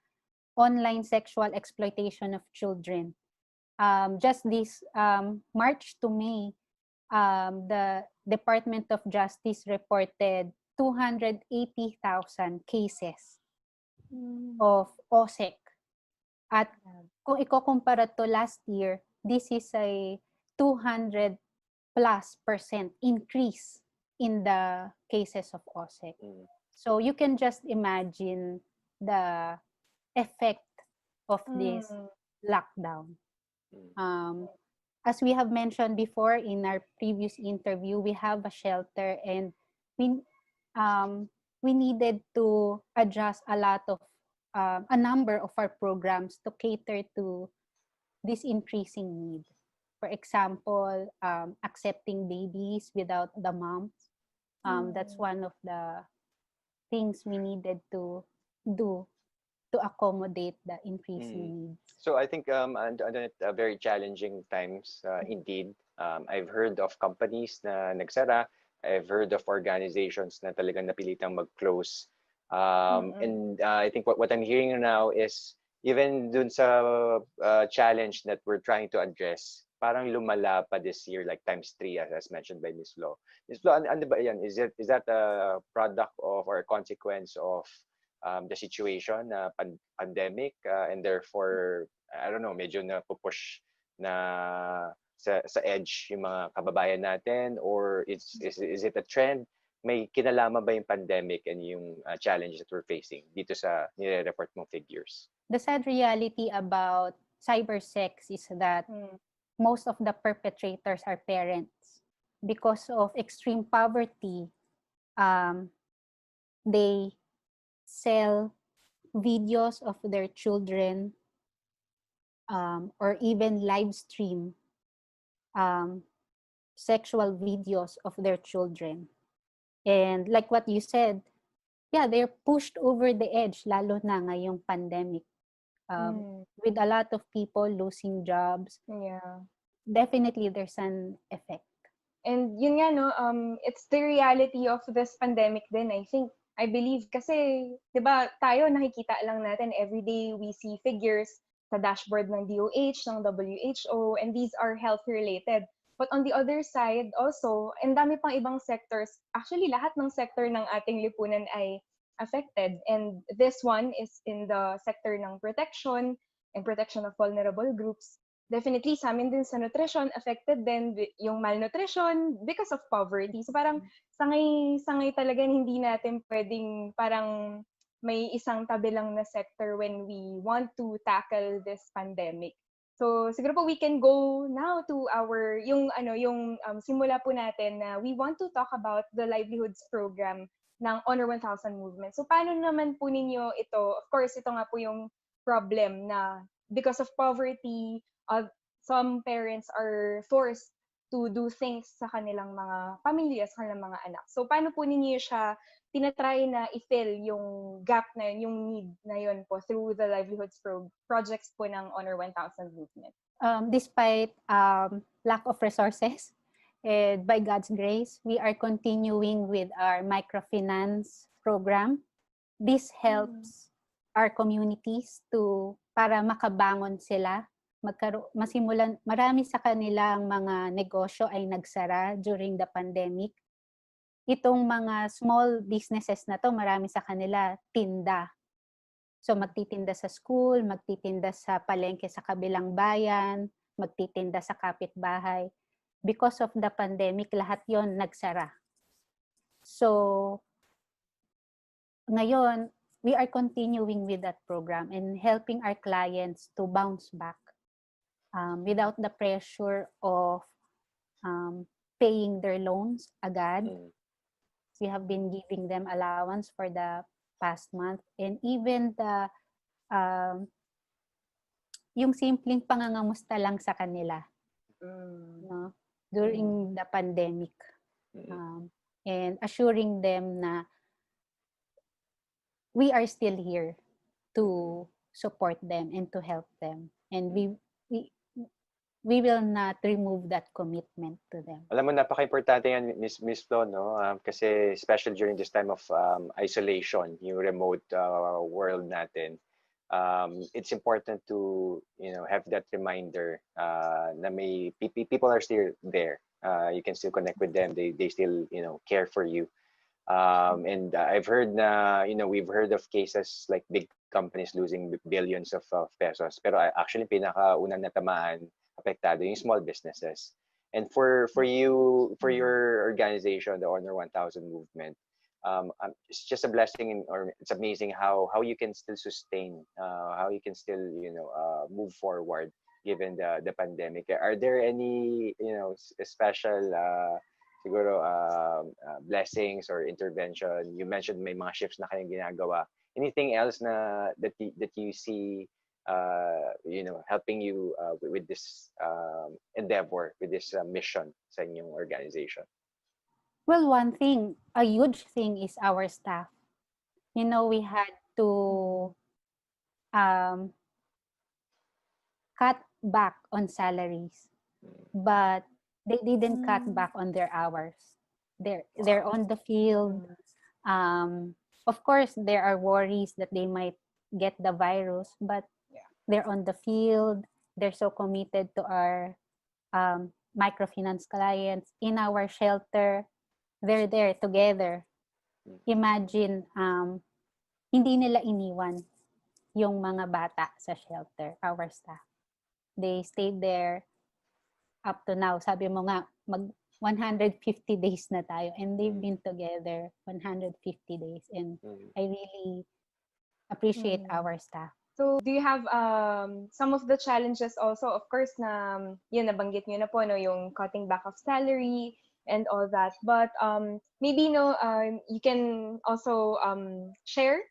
online sexual exploitation of children. Just this March to May, the Department of Justice reported 280,000 cases of OSEC. At kung ikukumpara to last year, this is a 200+% increase in the cases of OSEC. So you can just imagine the effect of this lockdown. As we have mentioned before in our previous interview, we have a shelter, and we needed to adjust a number of our programs to cater to this increasing need. For example, accepting babies without the moms. That's one of the things we needed to do to accommodate the increasing needs. So I think very challenging times indeed. I've heard of companies na nagsara. I've heard of organizations na talagang napilitang mag-close. And I think what I'm hearing now is even dun sa challenge that we're trying to address, parang lumala pa this year like ×3 as mentioned by Ms. Flo. Ms. Flo, ano ba yan? Is that a product of or a consequence of the situation na pandemic and therefore I don't know, medyo na push na sa edge yung mga kababayan natin, or is it a trend? May kinalaman ba yung pandemic and yung challenge that we're facing dito sa nire-report mong figures? The sad reality about cybersex is that most of the perpetrators are parents. Because of extreme poverty, they sell videos of their children or even live stream sexual videos of their children. And like what you said, yeah, they're pushed over the edge, lalo na ngayong pandemic. With a lot of people losing jobs, definitely there's an effect. And yun nga, no, it's the reality of this pandemic din, I believe, kasi, di ba, tayo nakikita lang natin, every day we see figures sa dashboard ng DOH, ng WHO, and these are health-related. But on the other side, also, ang dami pang ibang sectors, actually, lahat ng sector ng ating lipunan ay affected. And this one is in the sector ng protection and protection of vulnerable groups. Definitely, sa amin din sa nutrition, affected din yung malnutrition because of poverty. So parang sangay talaga hindi natin pwedeng parang may isang tabi lang na sector when we want to tackle this pandemic. So siguro po we can go now to our yung simula po natin na we want to talk about the livelihoods program ng Honor 1000 movement. So paano naman po ninyo ito? Of course, ito nga po yung problem na because of poverty, some parents are forced to do things sa kanilang mga pamilya, sa kanilang mga anak. So paano po ninyo siya tinatry na i-fill yung gap na yun, yung need na yun po through the livelihoods projects po ng Honor 1000 movement? Despite lack of resources, by God's grace, we are continuing with our microfinance program. This helps our communities para makabangon sila. Marami sa kanilang mga negosyo ay nagsara during the pandemic. Itong mga small businesses na to, marami sa kanila tinda. So magtitinda sa school, magtitinda sa palengke sa kabilang bayan, magtitinda sa kapitbahay. Because of the pandemic, lahat yon nagsara. So ngayon, we are continuing with that program and helping our clients to bounce back. Without the pressure of paying their loans agad. We have been giving them allowance for the past month, and even yung simpleng pangangamusta lang sa kanila no, during the pandemic, and assuring them na we are still here to support them and to help them, and we will not remove that commitment to them. Alam mo, napaka-importante yan, Miss Flo, no? Kasi especially during this time of isolation, yung remote world natin, it's important to have that reminder na may people are still there. You can still connect with them. They still care for you. And I've heard na we've heard of cases like big companies losing billions of pesos. Pero actually pinakaunang natamaan, apektado yung small businesses. And for you, for your organization, the Honor 1000 movement, it's just a blessing, or it's amazing how you can still sustain, how you can still move forward given the pandemic. Are there any special siguro blessings or intervention? You mentioned may mga shifts na kayong ginagawa. Anything else na that you see helping you with this endeavor, with this mission sa inyong organization? Well, one thing, a huge thing is our staff. We had to cut back on salaries. But they didn't cut back on their hours. They're on the field. Of course, there are worries that they might get the virus, but they're on the field. They're so committed to our microfinance clients in our shelter. They're there together. Imagine, hindi nila iniwan yung mga bata sa shelter, our staff. They stayed there up to now. Sabi mo nga, mag 150 days na tayo, and they've been together 150 days, and I really appreciate our staff. So, do you have some of the challenges also? Of course, na yun, nabanggit nyo na po, no, yung cutting back of salary and all that. But maybe, no, you can also share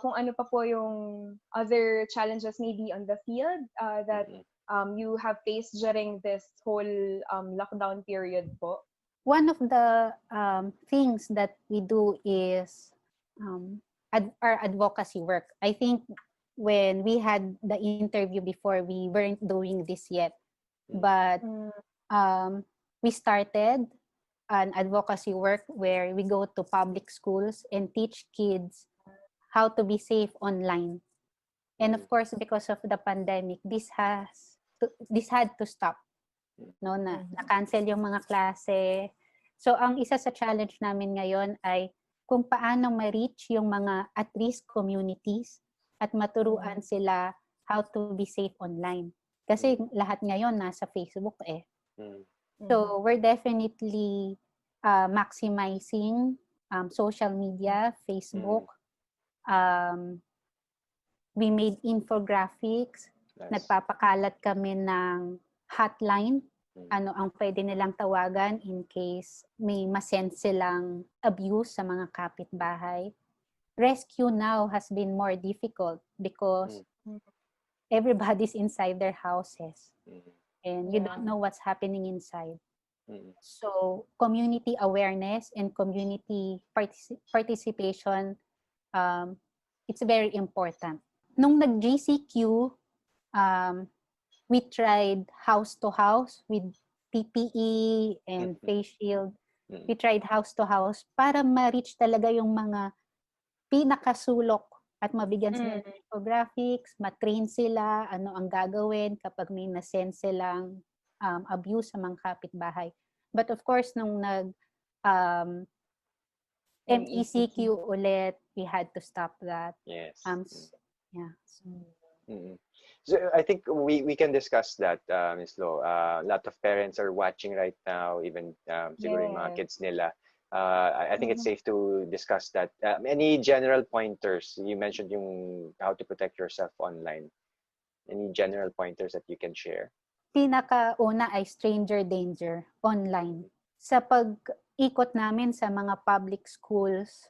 kung ano pa po yung other challenges maybe on the field that you have faced during this whole lockdown period po. One of the things that we do is our advocacy work. I think when we had the interview before, we weren't doing this yet. But we started an advocacy work where we go to public schools and teach kids how to be safe online. And of course, because of the pandemic, this had to stop. No, na-cancel yung mga klase. So, ang isa sa challenge namin ngayon ay kung paano ma-reach yung mga at-risk communities at maturuan sila how to be safe online. Kasi lahat ngayon nasa Facebook eh. So, we're definitely maximizing social media, Facebook. We made infographics. Nice. Nagpapakalat kami ng hotline. Ano ang pwede nilang tawagan in case may masense silang abuse sa mga kapitbahay. Rescue now has been more difficult because everybody's inside their houses and you don't know what's happening inside. So community awareness and community participation, it's very important. Nung nag-GCQ, we tried house to house with PPE and face shield. We tried house to house para ma-reach talaga yung mga pinakasulok at mabigyan sila ng infographics, matrain sila, ano ang gagawin kapag may nasense silang abuse sa mga kapitbahay. But of course, nung MECQ ulit, we had to stop that. Yes. Yeah. So I think we can discuss that, Ms. Lo. A lot of parents are watching right now, even siguro yung mga kids nila. I think it's safe to discuss that. Any general pointers? You mentioned yung how to protect yourself online. Any general pointers that you can share? Pinakauna ay stranger danger online. Sa pag-ikot namin sa mga public schools,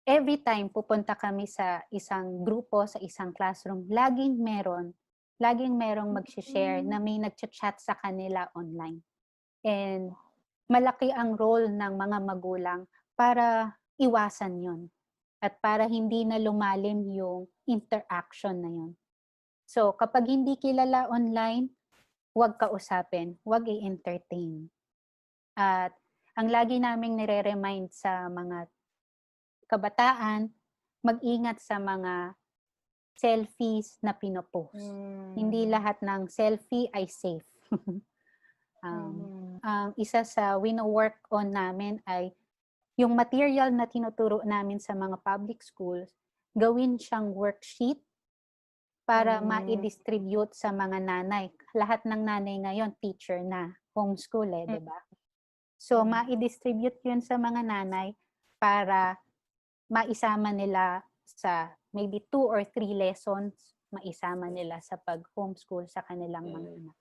every time pupunta kami sa isang grupo, sa isang classroom, laging merong mag-share na may nag-chat sa kanila online. And malaki ang role ng mga magulang para iwasan yon at para hindi na lumalim yung interaction na yon. So, kapag hindi kilala online, huwag kausapin, huwag i-entertain. At ang lagi naming nire-remind sa mga kabataan, mag-ingat sa mga selfies na pinopost. Hindi lahat ng selfie ay safe. Ang isa sa wino-work on namin ay yung material na tinuturo namin sa mga public schools, gawin siyang worksheet para ma-distribute sa mga nanay. Lahat ng nanay ngayon, teacher na, homeschool di ba? So, ma-distribute yun sa mga nanay para maisama nila sa maybe 2 or 3 lessons, maisama nila sa pag-homeschool sa kanilang mga anak.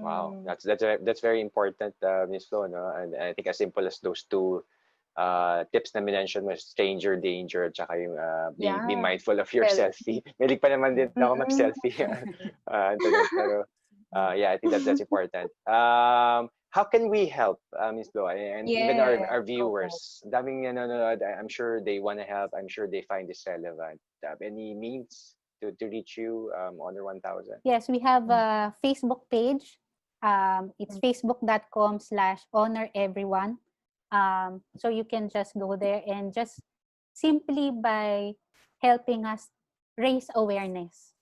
Wow, that's very important, Ms. Flo, no? And I think as simple as those two tips na mention mo, stranger danger at saka yung be mindful of your selfie. Mahilig pa naman din ako mag-selfie. Pero yeah, I think that's important. How can we help, Ms. Flo, and even our viewers? Daming nanonood, I'm sure they want to help. I'm sure they find this relevant. Any means to reach you, Honor 1000? Yes, we have a Facebook page, It's facebook.com/honoreveryone. So you can just go there and just simply by helping us raise awareness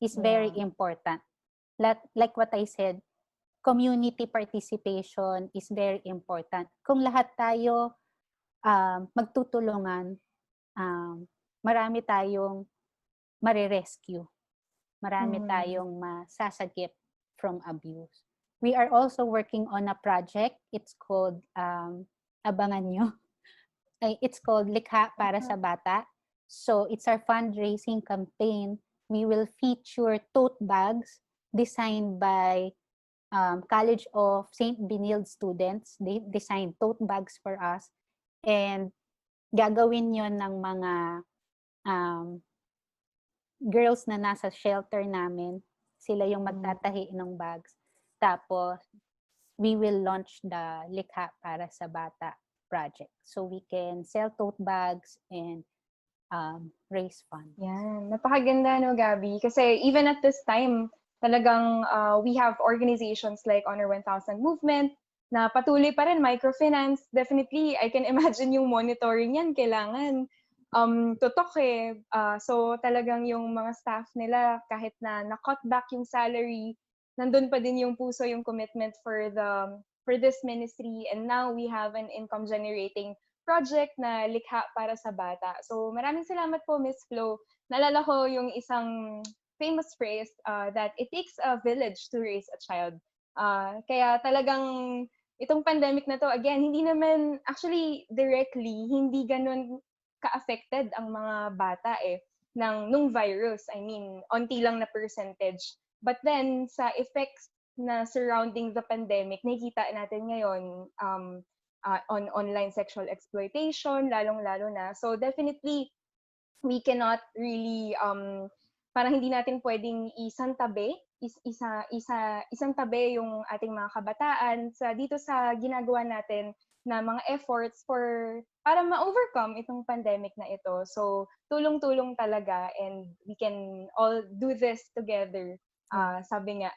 is very important. Like what I said, community participation is very important. Kung lahat tayo magtutulungan, marami tayong marirescue. Marami tayong masasagip from abuse. We are also working on a project. It's called, abangan nyo. It's called Likha para sa Bata. So it's our fundraising campaign. We will feature tote bags designed by College of St. Benilde students. They designed tote bags for us. And gagawin yon ng mga girls na nasa shelter namin. Sila yung magtatahi ng bags. Tapos, we will launch the Likha para sa Bata project. So we can sell tote bags and raise funds. Yan. Napakaganda, no, Gabby? Kasi even at this time, talagang we have organizations like Honor 1000 Movement na patuloy pa rin, microfinance. Definitely, I can imagine yung monitoring yan. Kailangan tutok eh. So talagang yung mga staff nila, kahit na na-cut back yung salary, nandun pa din yung puso, yung commitment for this ministry. And now we have an income generating project na Likha para sa Bata. So maraming salamat po, Miss Flo. Naalala ko yung isang famous phrase that it takes a village to raise a child. Kaya talagang itong pandemic na to, again, hindi naman actually directly, hindi ganun ka-affected ang mga bata nung virus. I mean, onti lang na percentage. But then, sa effects na surrounding the pandemic, nakikita natin ngayon on online sexual exploitation, lalong-lalo na. So definitely, we cannot really, parang hindi natin pwedeng isantabi yung ating mga kabataan dito sa ginagawa natin na mga efforts para ma-overcome itong pandemic na ito. So, tulong-tulong talaga, and we can all do this together. Sabi nga.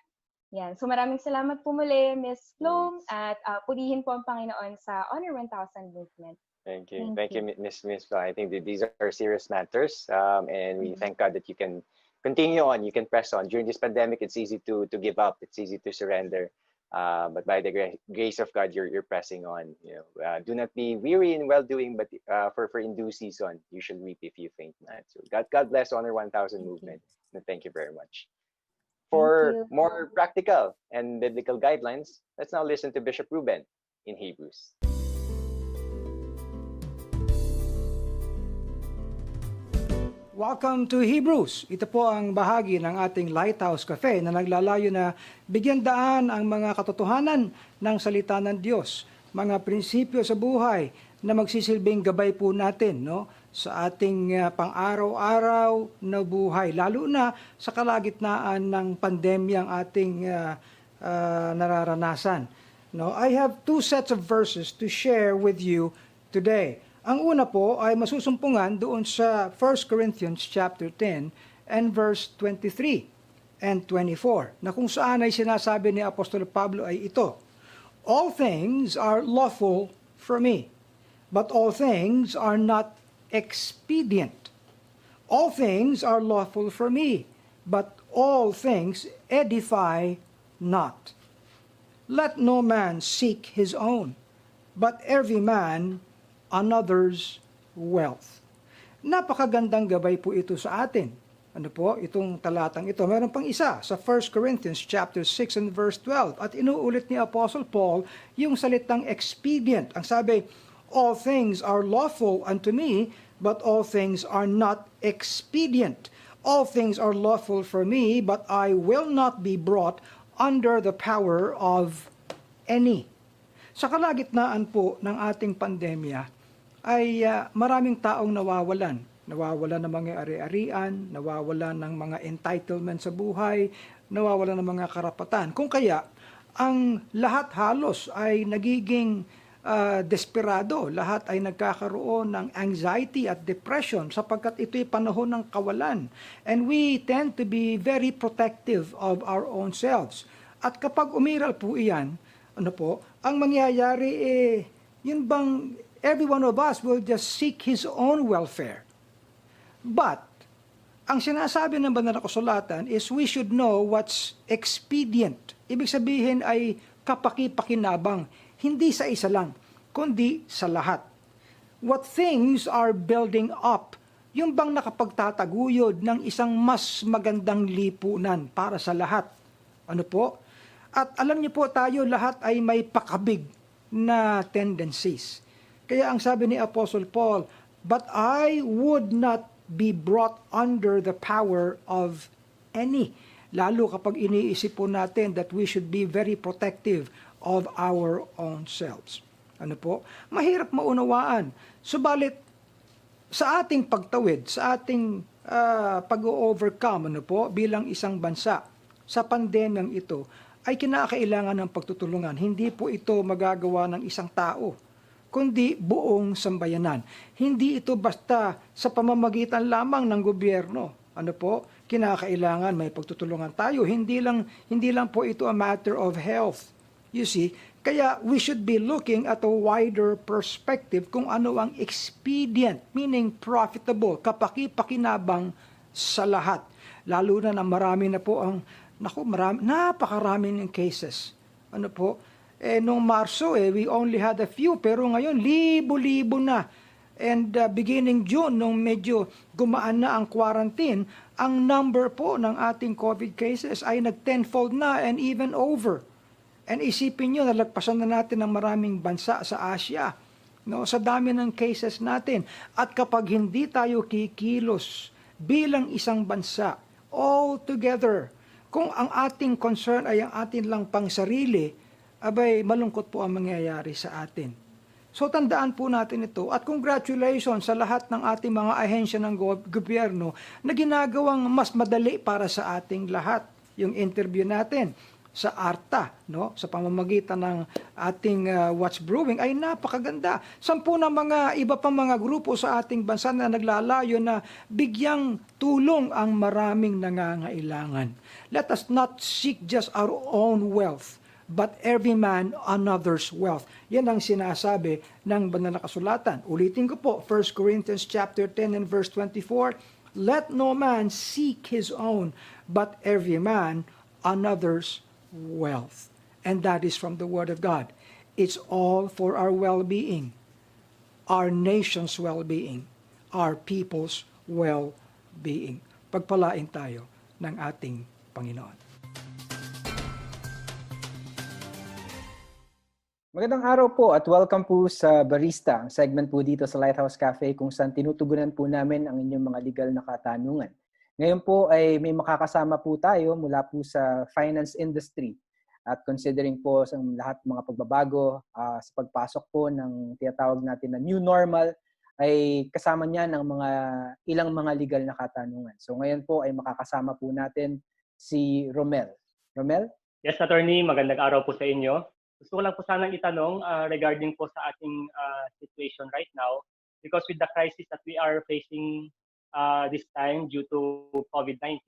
Yan. So maraming salamat po muli, Miss Flo, at purihin po ang Panginoon sa Honor 1000 Movement. Thank you. Thank you, Miss Flo. I think that these are serious matters, and we thank God that you can continue on, you can press on. During this pandemic, it's easy to give up, it's easy to surrender. But by the grace of God, you're pressing on. You know, do not be weary in well-doing, but for in due season, you shall reap if you faint not. So God bless Honor 1000 Movement. And thank you very much. For more practical and biblical guidelines, let's now listen to Bishop Ruben in Hebrews. Welcome to Hebrews. Ito po ang bahagi ng ating Lighthouse Cafe na naglalayo na bigyan daan ang mga katotohanan ng salita ng Diyos, mga prinsipyo sa buhay na magsisilbing gabay po natin, no, sa ating pang-araw-araw na buhay, lalo na sa kalagitnaan ng pandemya ang ating nararanasan. No, I have two sets of verses to share with you today. Ang una po ay masusumpungan doon sa 1 Corinthians chapter 10 and verse 23 and 24, na kung saan ay sinasabi ni Apostol Pablo ay ito: All things are lawful for me, but all things are not expedient. All things are lawful for me, but all things edify not. Let no man seek his own, but every man another's wealth. Napakagandang gabay po ito sa atin. Ano po, itong talatang ito. Meron pang isa sa 1 Corinthians chapter 6 and verse 12. At inuulit ni Apostle Paul yung salitang expedient. Ang sabi, all things are lawful unto me, but all things are not expedient. All things are lawful for me, but I will not be brought under the power of any. Sa kalagitnaan po ng ating pandemya, ay maraming taong nawawalan. Nawawalan ng mga ari-arian, nawawalan ng mga entitlement sa buhay, nawawalan ng mga karapatan. Kung kaya, ang lahat halos ay nagiging desperado. Lahat ay nagkakaroon ng anxiety at depression sapagkat ito'y panahon ng kawalan. And we tend to be very protective of our own selves. At kapag umiral po iyan, ano po, ang mangyayari yun bang every one of us will just seek his own welfare. But, ang sinasabi ng banal na kasulatan is we should know what's expedient. Ibig sabihin ay kapaki-pakinabang, hindi sa isa lang, kundi sa lahat. What things are building up, yung bang nakapagtataguyod ng isang mas magandang lipunan para sa lahat. Ano po? At alam niyo po tayo lahat ay may pakabig na tendencies. Kaya ang sabi ni Apostle Paul, but I would not be brought under the power of any. Lalo kapag iniisip po natin that we should be very protective of our own selves. Ano po? Mahirap maunawaan. Subalit, sa ating pagtawid, sa ating pag-overcome, ano po, bilang isang bansa, sa pandemyang ito, ay kinakailangan ng pagtutulungan. Hindi po ito magagawa ng isang tao, kundi buong sambayanan. Hindi ito basta sa pamamagitan lamang ng gobyerno. Ano po? Kinakailangan may pagtutulungan tayo. Hindi lang po ito a matter of health. You see? Kaya we should be looking at a wider perspective kung ano ang expedient, meaning profitable, kapaki-pakinabang sa lahat. Lalo na marami na po ang, napakarami ng cases. Ano po? Noong Marso, we only had a few, pero ngayon, libo-libo na. And beginning June, nung medyo gumaan na ang quarantine, ang number po ng ating COVID cases ay nag-tenfold na and even over. And isipin nyo, nalagpasan na natin ang maraming bansa sa Asia, no, sa dami ng cases natin. At kapag hindi tayo kikilos bilang isang bansa, all together, kung ang ating concern ay ang atin lang pang sarili, abay, malungkot po ang mangyayari sa atin. So, tandaan po natin ito. At congratulations sa lahat ng ating mga ahensya ng gobyerno na ginagawang mas madali para sa ating lahat. Yung interview natin sa ARTA, no, sa pamamagitan ng ating What's Brewing ay napakaganda. 10 na mga iba pang mga grupo sa ating bansa na naglalayo na bigyang tulong ang maraming nangangailangan. Let us not seek just our own wealth, but every man another's wealth. Yan ang sinasabi ng banal na kasulatan. Ulitin ko po, 1 Corinthians chapter 10 and verse 24, let no man seek his own, but every man another's wealth. And that is from the Word of God. It's all for our well-being, our nation's well-being, our people's well-being. Pagpalain tayo ng ating Panginoon. Magandang araw po at welcome po sa Barista, ang segment po dito sa Lighthouse Cafe kung saan tinutugunan po namin ang inyong mga legal na katanungan. Ngayon po ay may makakasama po tayo mula po sa finance industry at considering po sa lahat mga pagbabago sa pagpasok po ng tinatawag natin na new normal ay kasama niya ng ilang mga legal na katanungan. So ngayon po ay makakasama po natin si Romel. Romel? Yes, attorney, magandang araw po sa inyo. Gusto ko lang po sanang itanong regarding po sa ating situation right now because with the crisis that we are facing this time due to COVID-19,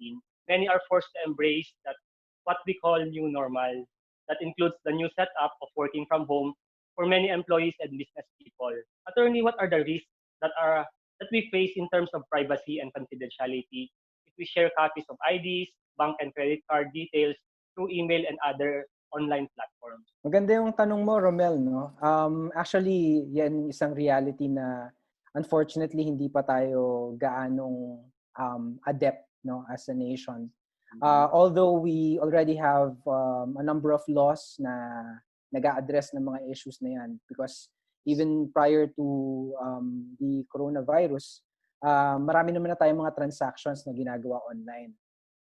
many are forced to embrace that what we call new normal. That includes the new setup of working from home for many employees and business people. Attorney, what are the risks that we face in terms of privacy and confidentiality if we share copies of IDs, bank and credit card details through email and other online platforms? Maganda yung tanong mo, Romel, no? Actually, yan isang reality na unfortunately hindi pa tayo gaanong adept, no, as a nation. Although we already have a number of laws na nag-a-address ng mga issues na yan because even prior to the coronavirus, marami naman na tayong mga transactions na ginagawa online.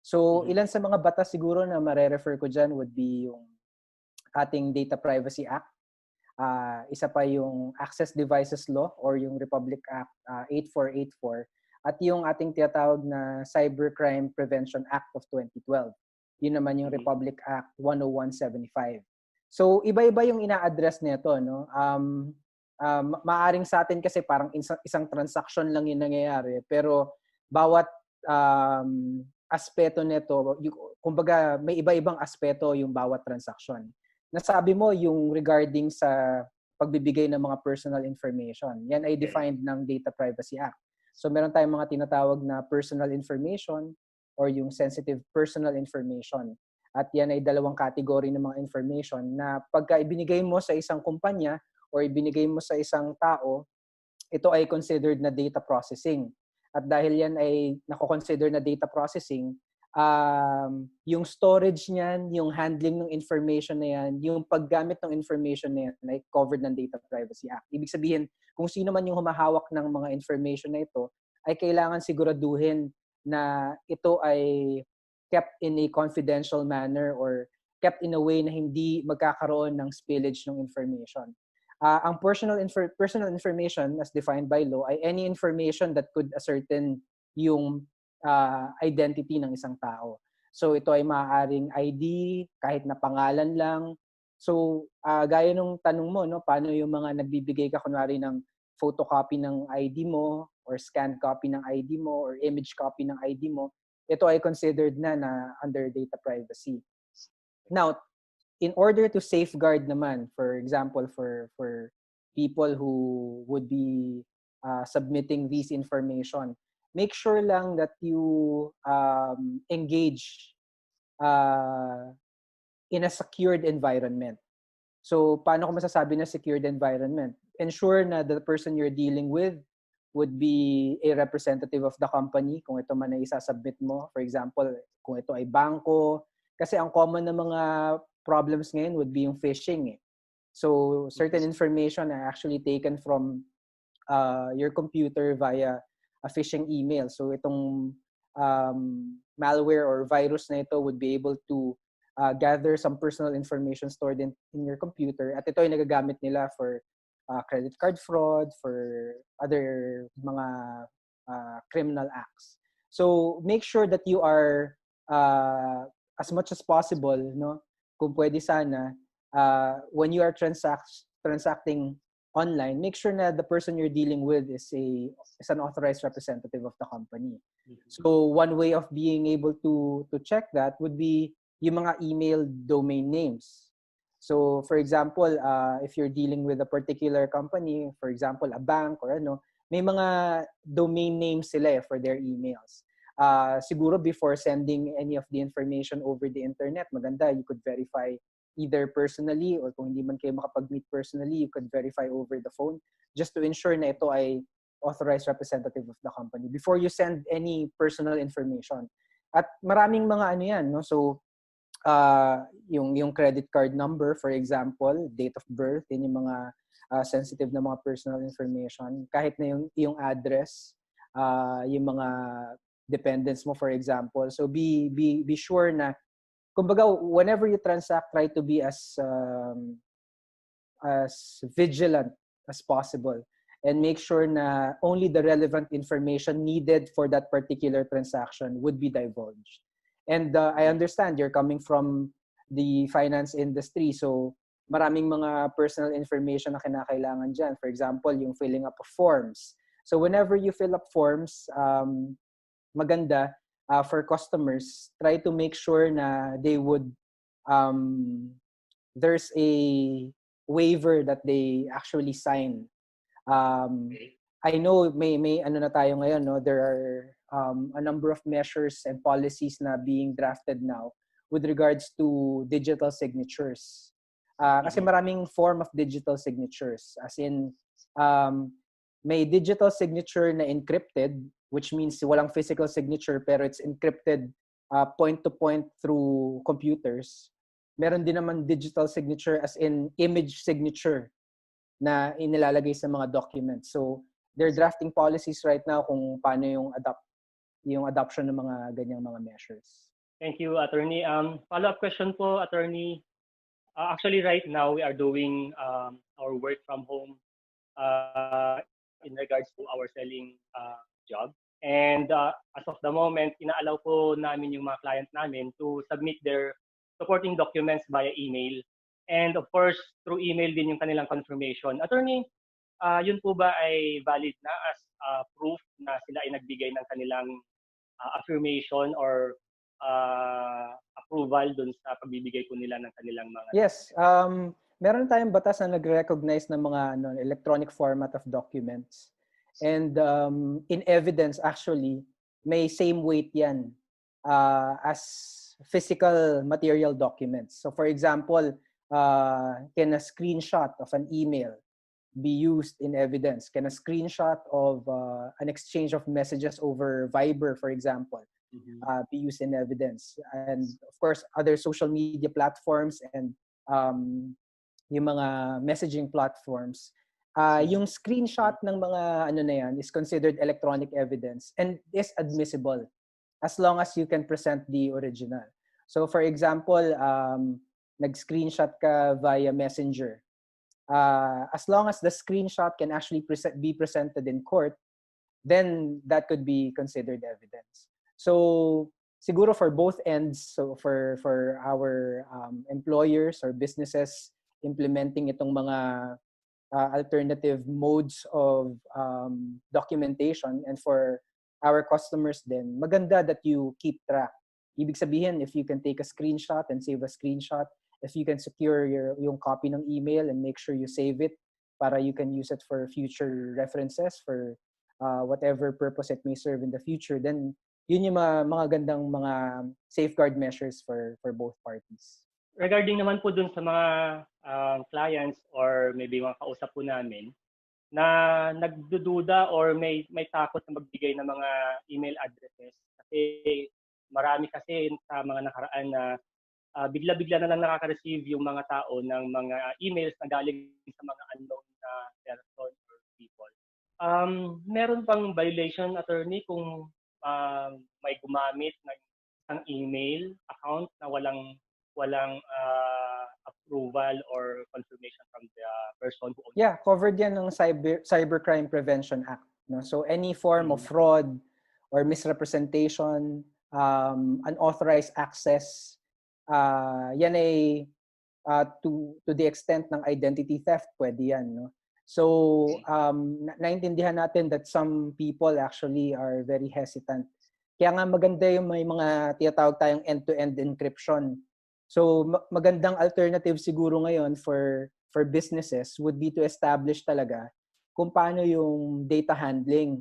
So, ilan sa mga batas siguro na mare-refer ko dyan would be yung ating Data Privacy Act. Isa pa yung Access Devices Law or yung Republic Act 8484 at yung ating tinatawag na Cybercrime Prevention Act of 2012. Yun naman yung Republic Act 10175. So, iba-iba yung ina-address nito, no? Maaring sa atin kasi parang isang transaction lang yung nangyayari pero bawat aspeto nito, kumbaga may iba-ibang aspeto yung bawat transaction. Nasabi mo yung regarding sa pagbibigay ng mga personal information. Yan ay defined ng Data Privacy Act. So meron tayong mga tinatawag na personal information or yung sensitive personal information. At yan ay dalawang category ng mga information na pagka ibinigay mo sa isang kumpanya or ibinigay mo sa isang tao, ito ay considered na data processing. At dahil yan ay nako-consider na data processing, yung storage niyan, yung handling ng information na yan, yung paggamit ng information na yan ay covered ng Data Privacy Act. Ibig sabihin, kung sino man yung humahawak ng mga information na ito, ay kailangan siguraduhin na ito ay kept in a confidential manner or kept in a way na hindi magkakaroon ng spillage ng information. Ang personal information as defined by law ay any information that could ascertain yung identity ng isang tao. So ito ay maaaring ID, kahit na pangalan lang. So gaya nung tanong mo, no, paano yung mga nagbibigay ka kunwari ng photocopy ng ID mo or scanned copy ng ID mo or image copy ng ID mo, ito ay considered na under data privacy. Now, in order to safeguard naman, for example, for people who would be submitting this information, make sure lang that you engage in a secured environment. So, paano ko masasabi na secured environment? Ensure na the person you're dealing with would be a representative of the company kung ito man ay isasubmit mo. For example, kung ito ay bangko. Kasi ang common na mga problems ngayon would be yung phishing. So, certain information are actually taken from your computer via a phishing email. So, itong malware or virus na ito would be able to gather some personal information stored in your computer. At ito ay nagagamit nila for credit card fraud, for other mga criminal acts. So make sure that you are as much as possible, no, kung pwede sana, when you are transacting online, make sure na the person you're dealing with is an authorized representative of the company. So one way of being able to check that would be yung mga email domain names. So, for example, if you're dealing with a particular company, for example, a bank or ano, may mga domain names sila for their emails. Siguro before sending any of the information over the internet, maganda, you could verify either personally or kung hindi man kayo makapag-meet personally, you could verify over the phone just to ensure na ito ay authorized representative of the company before you send any personal information. At maraming mga ano yan, no? So, yung credit card number, for example, date of birth, yun yung mga sensitive na mga personal information. Kahit na yung address, yung mga dependents mo, for example. So be sure na, kumbaga, whenever you transact, try to be as vigilant as possible and make sure na only the relevant information needed for that particular transaction would be divulged. And I understand you're coming from the finance industry, so maraming mga personal information na kinakailangan dyan. For example, yung filling up of forms. So whenever you fill up forms, maganda for customers, try to make sure na they would, there's a waiver that they actually sign. I know may ano na tayo ngayon, no? There are a number of measures and policies na being drafted now with regards to digital signatures. Kasi maraming form of digital signatures. As in, may digital signature na encrypted, which means walang physical signature pero it's encrypted point-to-point through computers. Meron din naman digital signature as in image signature na inilalagay sa mga documents. So, they're drafting policies right now kung paano yung adoption ng mga ganyang mga measures. Thank you, Attorney. Follow-up question po, Attorney. Actually, right now, we are doing our work from home in regards to our selling job. And as of the moment, inaalaw po namin yung mga client namin to submit their supporting documents via email. And of course, through email din yung kanilang confirmation. Attorney, yun po ba ay valid na as proof na sila ay nagbigay ng kanilang affirmation or approval dun sa pagbibigay po nila ng kanilang mga Yes, meron tayong batas na nag-recognize ng mga electronic format of documents. And in evidence, actually, may same weight yan as physical material documents. So for example, can a screenshot of an email be used in evidence? Can a screenshot of an exchange of messages over Viber, for example, be used in evidence? And of course, other social media platforms and yung mga messaging platforms. Yung screenshot ng mga na yan is considered electronic evidence and is admissible as long as you can present the original. So for example, nag-screenshot ka via Messenger. As long as the screenshot can actually be presented in court, then that could be considered evidence. So siguro for both ends, so for our employers or businesses implementing itong mga alternative modes of documentation, and for our customers then, maganda that you keep track. Ibig sabihin, if you can take a screenshot and save a screenshot, if you can secure yung copy ng email and make sure you save it para you can use it for future references for whatever purpose it may serve in the future, then yun yung mga gandang mga safeguard measures for both parties. Regarding naman po dun sa mga clients or maybe mga kausap po namin na nagdududa or may takot na magbigay ng mga email addresses kasi marami kasi sa mga nakaraan na bigla-bigla na lang nakaka-receive yung mga tao ng mga emails na galing sa mga unknown na person or people. Meron bang violation, attorney, kung may gumamit ng isang email account na walang approval or confirmation from the person who owns it? Yeah, covered yan ng Cybercrime Prevention Act. No? So any form of fraud or misrepresentation, unauthorized access, yan ay to the extent ng identity theft, pwede yan. No? So naintindihan natin that some people actually are very hesitant. Kaya nga maganda yung may mga tinatawag tayong end-to-end encryption. So magandang alternative siguro ngayon for businesses would be to establish talaga kung paano yung data handling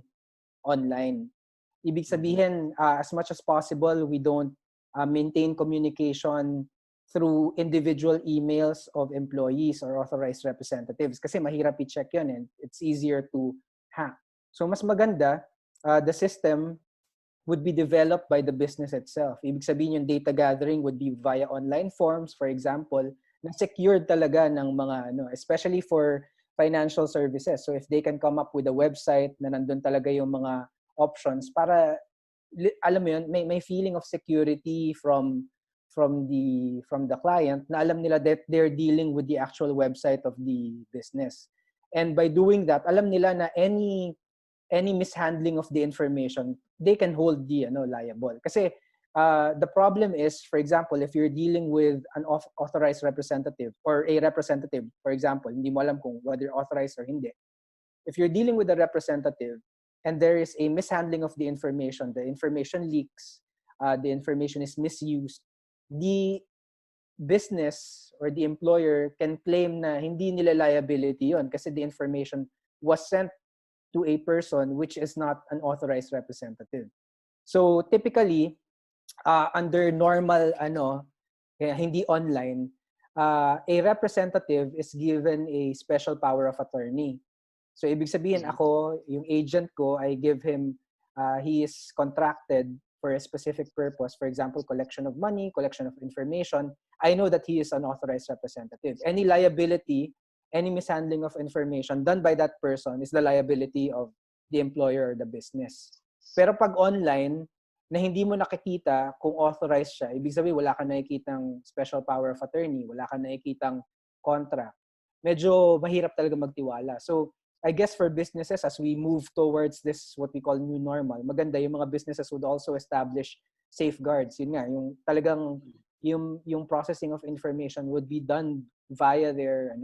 online. Ibig sabihin, as much as possible, we don't maintain communication through individual emails of employees or authorized representatives kasi mahirap i-check yun and it's easier to hack. So mas maganda, the system would be developed by the business itself. Ibig sabihin yung data gathering would be via online forms, for example, na secured talaga ng mga especially for financial services. So if they can come up with a website na nandun talaga yung mga options para alam mo yun, may feeling of security from the client na alam nila that they're dealing with the actual website of the business. And by doing that, alam nila na any mishandling of the information, they can hold the liable. Kasi the problem is, for example, if you're dealing with an authorized representative or a representative, for example, hindi mo alam kung whether authorized or hindi. If you're dealing with a representative and there is a mishandling of the information leaks, the information is misused, the business or the employer can claim na hindi nila liability yon kasi the information was sent to a person which is not an authorized representative. So typically, under normal hindi online, a representative is given a special power of attorney. So ibig sabihin ako, yung agent ko, I give him, he is contracted for a specific purpose, for example, collection of money, collection of information. I know that he is an authorized representative. Any liability, any mishandling of information done by that person is the liability of the employer or the business. Pero pag online, na hindi mo nakikita kung authorized siya, ibig sabihin wala kang nakikitang special power of attorney, wala kang nakikitang contract, medyo mahirap talaga magtiwala. So, I guess for businesses, as we move towards this, what we call new normal, maganda yung mga businesses would also establish safeguards. Yun nga, yung talagang yung processing of information would be done via their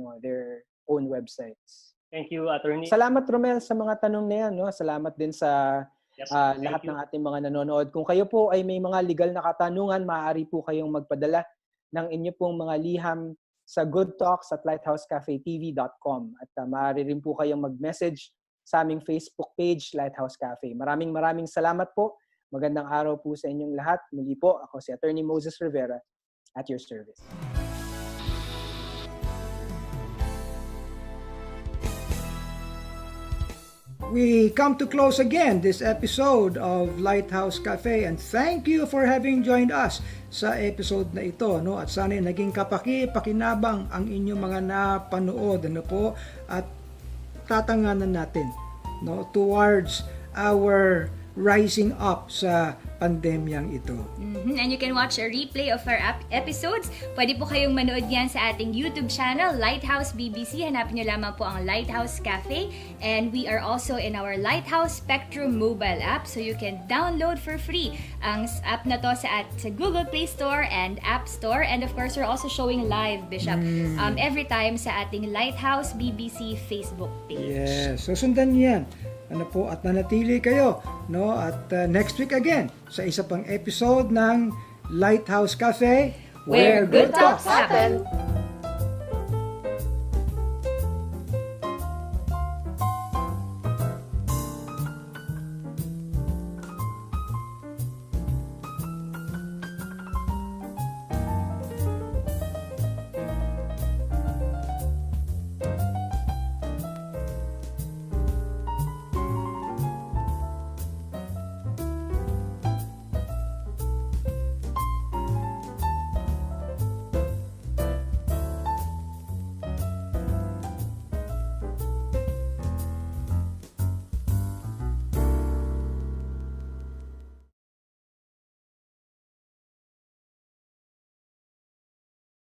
own websites. Thank you, attorney. Salamat, Romel, sa mga tanong na yan. No? Salamat din sa Yes, lahat thank you. ng ating mga nanonood. Kung kayo po ay may mga legal na katanungan, maaari po kayong magpadala ng inyo pong mga liham sa goodtalks@lighthousecafetv.com at maaari rin po kayong mag-message sa aming Facebook page, Lighthouse Cafe. Maraming salamat po. Magandang araw po sa inyong lahat. Muli po, ako si Attorney Moses Rivera at your service. We come to close again this episode of Lighthouse Cafe and thank you for having joined us sa episode na ito, no? At sana naging pakinabang ang inyong mga napanood, ano po, at tatanganan natin, no, towards our rising up sa pandemyang ito. And you can watch a replay of our episodes. Pwede po kayong manood yan sa ating YouTube channel, Lighthouse BBC. Hanapin nyo lamang po ang Lighthouse Cafe. And we are also in our Lighthouse Spectrum mobile app, so you can download for free ang app na to sa Google Play Store and App Store. And of course, we're also showing live, Bishop, every time sa ating Lighthouse BBC Facebook page. Yes, so sundan niyo yan. Ano po, at nanatili kayo, no? At next week again sa isa pang episode ng Lighthouse Cafe, where good talks happen.